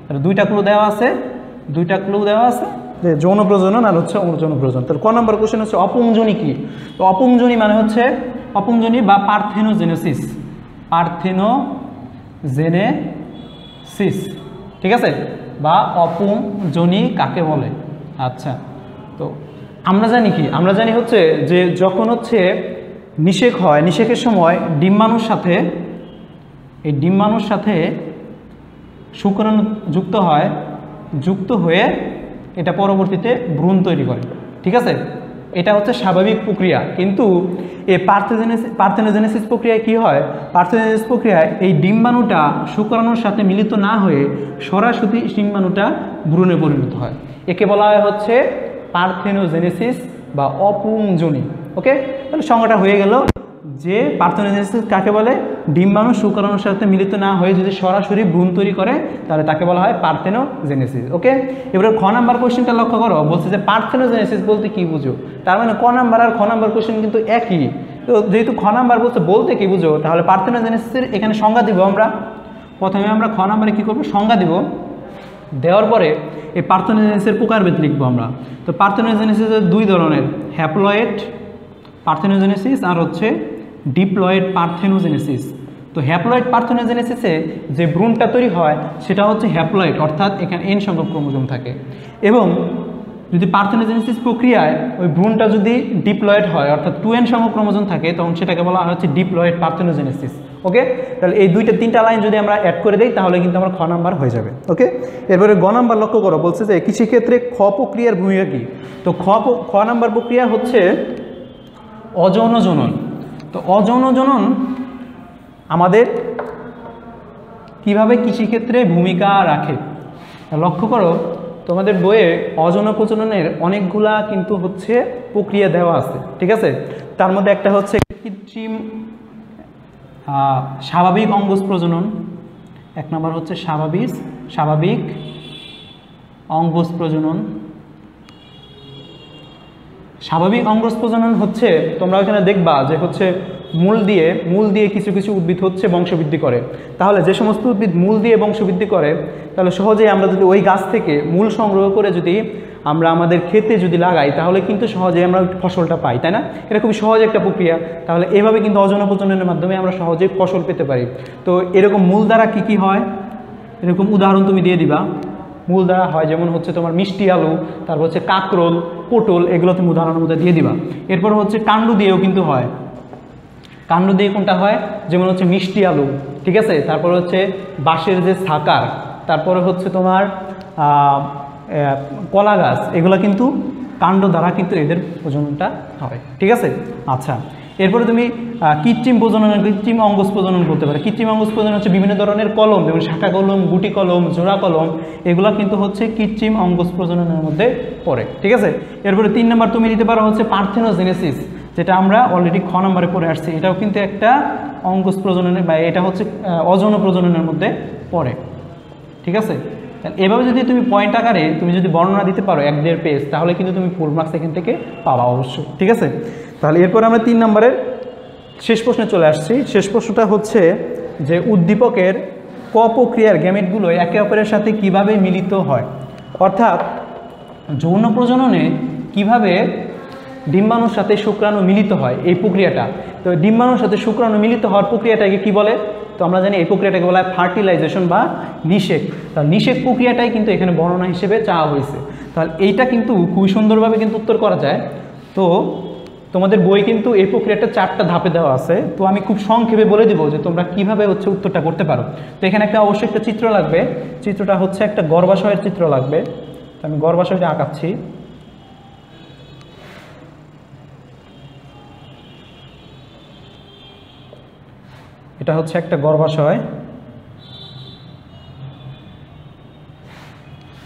তাহলে 2টা ক্লু দেওয়া আছে, যে যৌন প্রজনন আর হচ্ছে অযৌন প্রজনন। তাহলে ক নাম্বার কোশ্চেন হচ্ছে অপুংজনি কি? তো অপুংজনি মানে হচ্ছে অপুংজনি বা পার্থেনোজেনেসিস, ঠিক আছে, বা অপুংজনি কাকে বলে? আচ্ছা, তো আমরা জানি কি, আমরা জানি হচ্ছে যে যখন হচ্ছে নিষেক হয়, নিষেকের সময় ডিম্বাণুর সাথে শুক্রাণু যুক্ত হয়ে এটা পরবর্তীতে ভ্রূণ তৈরি করে। ঠিক আছে, এটা হচ্ছে স্বাভাবিক প্রক্রিয়া। কিন্তু এই পার্থেনোজেনেসিস প্রক্রিয়ায় কি হয়, পার্থেনোজেনেসিস প্রক্রিয়ায় এই ডিম্বাণুটা শুক্রাণুর সাথে মিলিত না হয়ে সরাসরি ডিম্বাণুটা ভ্রূণে পরিণত হয়। একে বলা হয় হচ্ছে পার্থেনোজেনেসিস বা অপুংজনি। ওকে, তাহলে সংজ্ঞাটা হয়ে গেল যে পার্থেনোজেনেসিস কাকে বলে, ডিম্বাণু শুক্রাণুর সাথে মিলিত না হয়ে যদি সরাসরি ভ্রূণ তৈরি করে তাহলে তাকে বলা হয় পার্থেনোজেনেসিস। ওকে, এবারে খ নাম্বার কোশ্চেনটা লক্ষ্য করো, বলছে যে পার্থেনোজেনেসিস বলতে কি বুঝো? তার মানে ক নাম্বার আর খ নাম্বার কোশ্চেন কিন্তু একই। তো যেহেতু খ নাম্বার বলছে বলতে কি বুঝো, তাহলে পার্থেনোজেনেসিসের এখানে সংজ্ঞা দিব আমরা। প্রথমে আমরা খ নাম্বারে কী করবো, সংজ্ঞা দিব, দেওয়ার পরে এই পার্থেনোজেনেসিসের প্রকারভেদ লিখবো আমরা। তো পার্থেনোজেনেসিসের 2 ধরনের, হ্যাপ্লয়েড পার্থেনোজেনেসিস আর হচ্ছে ডিপ্লয়েড পার্থেনোজেনেসিস। তো হ্যাপ্লয়েড পার্থেনোজেনেসিসে যে ভ্রূণটা তৈরি হয় সেটা হচ্ছে হ্যাপ্লয়েড, অর্থাৎ এখানে n সংখ্যক ক্রোমোজোম থাকে। এবং যদি পার্থেনোজেনেসিস প্রক্রিয়ায় ওই ভ্রূণটা যদি ডিপ্লয়েড হয়, অর্থাৎ 2n সংখ্যক ক্রোমোজোম থাকে, তখন সেটাকে বলা হয় হচ্ছে ডিপ্লয়েড পার্থেনোজেনেসিস। ওকে, তাহলে এই 3টা লাইন যদি আমরা অ্যাড করে দিই তাহলে কিন্তু আমার খ নাম্বার হয়ে যাবে। ওকে, এরপরে গ নাম্বার লক্ষ্য করো, বলছে যে কৃষিক্ষেত্রে খ প্রক্রিয়ার ভূমিকা কী? তো খ নাম্বার প্রক্রিয়া হচ্ছে অযৌন জনন। তো অযৌন জনন আমাদের কিভাবে কৃষিক্ষেত্রে ভূমিকা রাখে লক্ষ্য করো, তোমাদের বইয়ে অযৌন প্রজননের অনেকগুলা কিন্তু হচ্ছে প্রক্রিয়া দেওয়া আছে। ঠিক আছে, তার মধ্যে একটা হচ্ছে কৃত্রিম স্বাভাবিক অঙ্গজ প্রজনন, 1 নম্বর হচ্ছে স্বাভাবিক অঙ্গজ প্রজনন। স্বাভাবিক অঙ্গজ প্রজনন হচ্ছে তোমরা ওখানে দেখবা যে হচ্ছে মূল দিয়ে কিছু উদ্ভিদ হচ্ছে বংশবৃদ্ধি করে। তাহলে যে সমস্ত উদ্ভিদ মূল দিয়ে বংশবৃদ্ধি করে তাহলে সহজেই আমরা যদি ওই গাছ থেকে মূল সংগ্রহ করে যদি আমরা আমাদের ক্ষেতে যদি লাগাই তাহলে কিন্তু সহজেই আমরা ফসলটা পাই, তাই না? এটা খুবই সহজ একটা প্রক্রিয়া। তাহলে এভাবে কিন্তু অযৌন প্রজননের মাধ্যমে আমরা সহজেই ফসল পেতে পারি। তো এরকম মূল দ্বারা কী হয়, এরকম উদাহরণ তুমি দিয়ে দিবা। মূল দ্বারা হয় যেমন হচ্ছে তোমার মিষ্টি আলু, তারপর হচ্ছে কাঁকরোল, পটল, এগুলো তুমি উদাহরণের মধ্যে দিয়ে দিবা। এরপর হচ্ছে কাণ্ড দিয়েও কিন্তু হয়, কাণ্ড দিয়ে কোনটা হয়, যেমন হচ্ছে মিষ্টি আলু, ঠিক আছে, তারপর হচ্ছে বাঁশের যে সাকার, তারপরে হচ্ছে তোমার কলা গাছ, এগুলো কিন্তু কাণ্ড দ্বারা কিন্তু এদের প্রজননটা হয়। ঠিক আছে, আচ্ছা এরপরে তুমি কৃত্রিম প্রজনন, কৃত্রিম অঙ্গজ প্রজনন করতে পারে। কৃত্রিম অঙ্গজ প্রজনন হচ্ছে বিভিন্ন ধরনের কলম, যেমন শাখা কলম, গুটি কলম, জোড়া কলম, এগুলো কিন্তু হচ্ছে কৃত্রিম অঙ্গজ প্রজননের মধ্যে পড়ে। ঠিক আছে, এরপরে 3 নম্বর তুমি নিতে পারো হচ্ছে পার্থেনোজেনেসিস, যেটা আমরা অলরেডি খ নম্বরে পড়ে আসছি। এটাও কিন্তু একটা অঙ্গজ প্রজননের বা এটা হচ্ছে অযৌন প্রজননের মধ্যে পড়ে। ঠিক আছে, এভাবে যদি তুমি পয়েন্ট আকারে তুমি যদি বর্ণনা দিতে পারো 1-1.5 পেজ, তাহলে কিন্তু তুমি ফুল মার্কস এখান থেকে পাবা অবশ্যই। ঠিক আছে, তাহলে এরপর আমরা 3 নম্বরের শেষ প্রশ্নে চলে আসছি। শেষ প্রশ্নটা হচ্ছে যে উদ্দীপকের ক প্রক্রিয়ার গ্যামেটগুলো একে অপরের সাথে কিভাবে মিলিত হয়, অর্থাৎ যৌন প্রজননে কিভাবে ডিম্বাণুর সাথে শুক্রাণু মিলিত হয় এই প্রক্রিয়াটা। তো ডিম্বাণুর সাথে শুক্রাণু মিলিত হওয়ার প্রক্রিয়াটাকে কি বলে? তো আমরা জানি এই প্রক্রিয়াটাকে বলা হয় ফার্টিলাইজেশন বা নিষেক। তাহলে নিষেক প্রক্রিয়াটাই কিন্তু এখানে বর্ণনা হিসেবে চাওয়া হয়েছে। তাহলে এইটা কিন্তু খুবই সুন্দরভাবে কিন্তু উত্তর করা যায়। তো তোমাদের বই কিন্তু এই প্রক্রিয়াটা 4টা ধাপে দেওয়া আছে। তো আমি খুব সংক্ষেপে বলে দিব যে তোমরা কিভাবে হচ্ছে উত্তরটা করতে পারো। তো এখানে অবশ্যই একটা চিত্র লাগবে। চিত্রটা হচ্ছে একটা গর্ভাশয়ের চিত্র লাগবে। তো আমি গর্ভাশয়টা আঁকাচ্ছি। এটা হচ্ছে একটা গর্ভাশয়।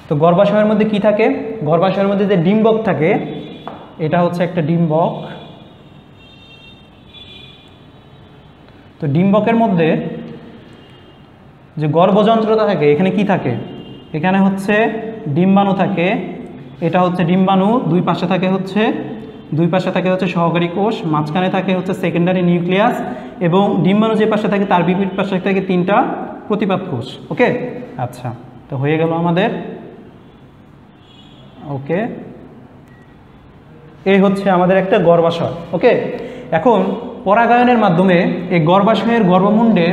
তো গর্ভাশয়ের মধ্যে কি থাকে? গর্ভাশয়ের মধ্যে যে ডিম্বক থাকে, এটা হচ্ছে একটা ডিম্বক। তো ডিম্বকের মধ্যে যে গর্ভযন্ত্রটা থাকে, এখানে কি থাকে? এখানে হচ্ছে ডিম্বাণু থাকে। এটা হচ্ছে ডিম্বাণু, দুই পাশে থাকে হচ্ছে সহকারী কোষ, মাঝখানে থাকে হচ্ছে সেকেন্ডারি নিউক্লিয়াস, এবং ডিম্বাণু যে পাশে থাকে তার বিপরীত পাশে থাকে 3টা প্রতিপাদ কোষ। ওকে, আচ্ছা, তো হয়ে গেল আমাদের। ওকে, এই হচ্ছে আমাদের একটা গর্ভাশয়। ওকে, এখন পরাগায়নের মাধ্যমে এই গর্ভাশয়ের গর্ভমুণ্ডে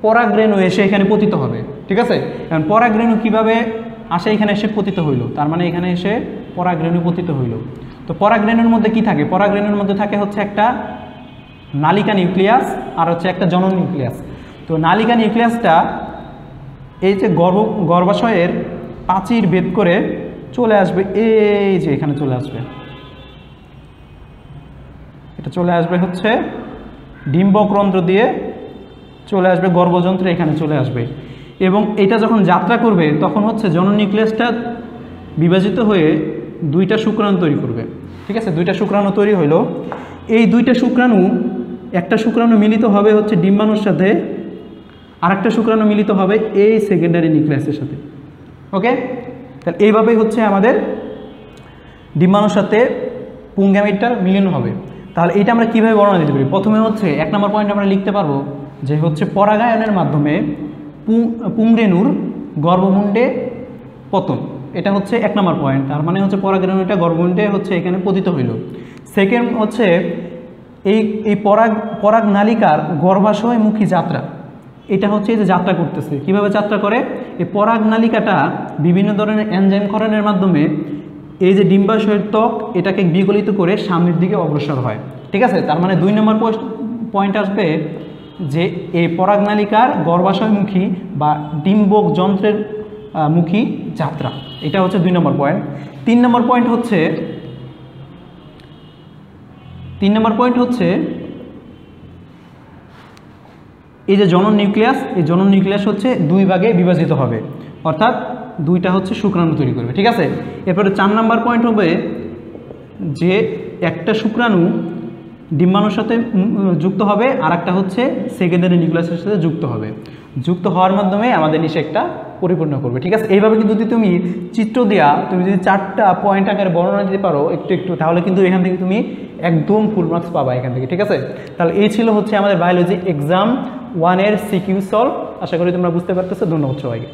পরাগরেণু এসে এখানে পতিত হবে। ঠিক আছে, এখন পরাগরেণু কিভাবে আসে? এখানে এসে পতিত হইল, তার মানে এখানে এসে পরাগরেণু পতিত হইল। তো পরাগরেণুর মধ্যে কি থাকে? পরাগরেণুর মধ্যে থাকে হচ্ছে একটা নালিকা নিউক্লিয়াস আর হচ্ছে একটা জনন নিউক্লিয়াস। তো নালিকা নিউক্লিয়াসটা এই যে গর্ভাশয়ের প্রাচীর ভেদ করে চলে আসবে, এই যে এখানে চলে আসবে। এটা চলে আসবে হচ্ছে ডিম্বকরন্ধ্র দিয়ে চলে আসবে গর্ভযন্ত্রে, এখানে চলে আসবে। এবং এটা যখন যাত্রা করবে তখন হচ্ছে জনন নিউক্লিয়াসটা বিভাজিত হয়ে 2টা শুক্রাণু তৈরি করবে। ঠিক আছে, 2টা শুক্রাণু তৈরি হইল। এই 2টা শুক্রাণু, একটা শুক্রাণু মিলিত হবে হচ্ছে ডিম্বাণুর সাথে, আর একটা শুক্রাণু মিলিত হবে এই সেকেন্ডারি নিউক্লিয়াসের সাথে। ওকে, তাহলে এইভাবেই হচ্ছে আমাদের ডিম্বাণুর সাথে পুংগ্যামেটটার মিলন হবে। তাহলে এটা আমরা কীভাবে বর্ণনা দিতে পারি? প্রথমে হচ্ছে 1 নম্বর পয়েন্ট আমরা লিখতে পারবো যে হচ্ছে পরাগায়নের মাধ্যমে পুংরেণুর গর্ভমুণ্ডে পতন। এটা হচ্ছে 1 নম্বর পয়েন্ট। তার মানে হচ্ছে পরাগরেণুটা গর্ভমুণ্ডে হচ্ছে এখানে পতিত হইল। সেকেন্ড হচ্ছে এই পরাগ নালিকার গর্ভাশয়মুখী যাত্রা। এটা হচ্ছে যে যাত্রা করতেছে, কিভাবে যাত্রা করে? এই পরাগ নালিকাটা বিভিন্ন ধরনের এনজাইম ক্ষরণের মাধ্যমে এই যে ডিম্বাশয়ের ত্বক এটাকে বিগলিত করে সামনের দিকে অগ্রসর হয়। ঠিক আছে, তার মানে 2 নম্বর পয়েন্ট আসবে যে এই পরাগনালিকার গর্ভাশয়মুখী বা ডিম্বক যন্ত্রের মুখী যাত্রা। এটা হচ্ছে 2 নম্বর পয়েন্ট। 3 নম্বর পয়েন্ট হচ্ছে এই যে জনন নিউক্লিয়াস, এই জনন নিউক্লিয়াস হচ্ছে 2 ভাগে বিভাজিত হবে, অর্থাৎ 2টা হচ্ছে শুক্রাণু তৈরি করবে। ঠিক আছে, এরপরে 4 নম্বর পয়েন্ট হবে যে একটা শুক্রাণু ডিম্বাণুর সাথে যুক্ত হবে, আর একটা হচ্ছে সেকেন্ডারি নিউক্লিয়াসের সাথে যুক্ত হবে। যুক্ত হওয়ার মাধ্যমে আমাদের নিষেকটা পরিপূর্ণ করবে। ঠিক আছে, এইভাবে কিন্তু যদি তুমি চিত্র দেওয়া তুমি যদি 4টা পয়েন্ট আকারে বর্ণনা দিতে পারো একটু, তাহলে কিন্তু এখান থেকে তুমি একদম ফুল মার্কস পাবা এখান থেকে। ঠিক আছে, তাহলে এই ছিল হচ্ছে আমাদের বায়োলজি এক্সাম 1 এর সিকিউ সলভ। আশা করি তোমরা বুঝতে পারতেছো। ধন্যবাদ সবাইকে।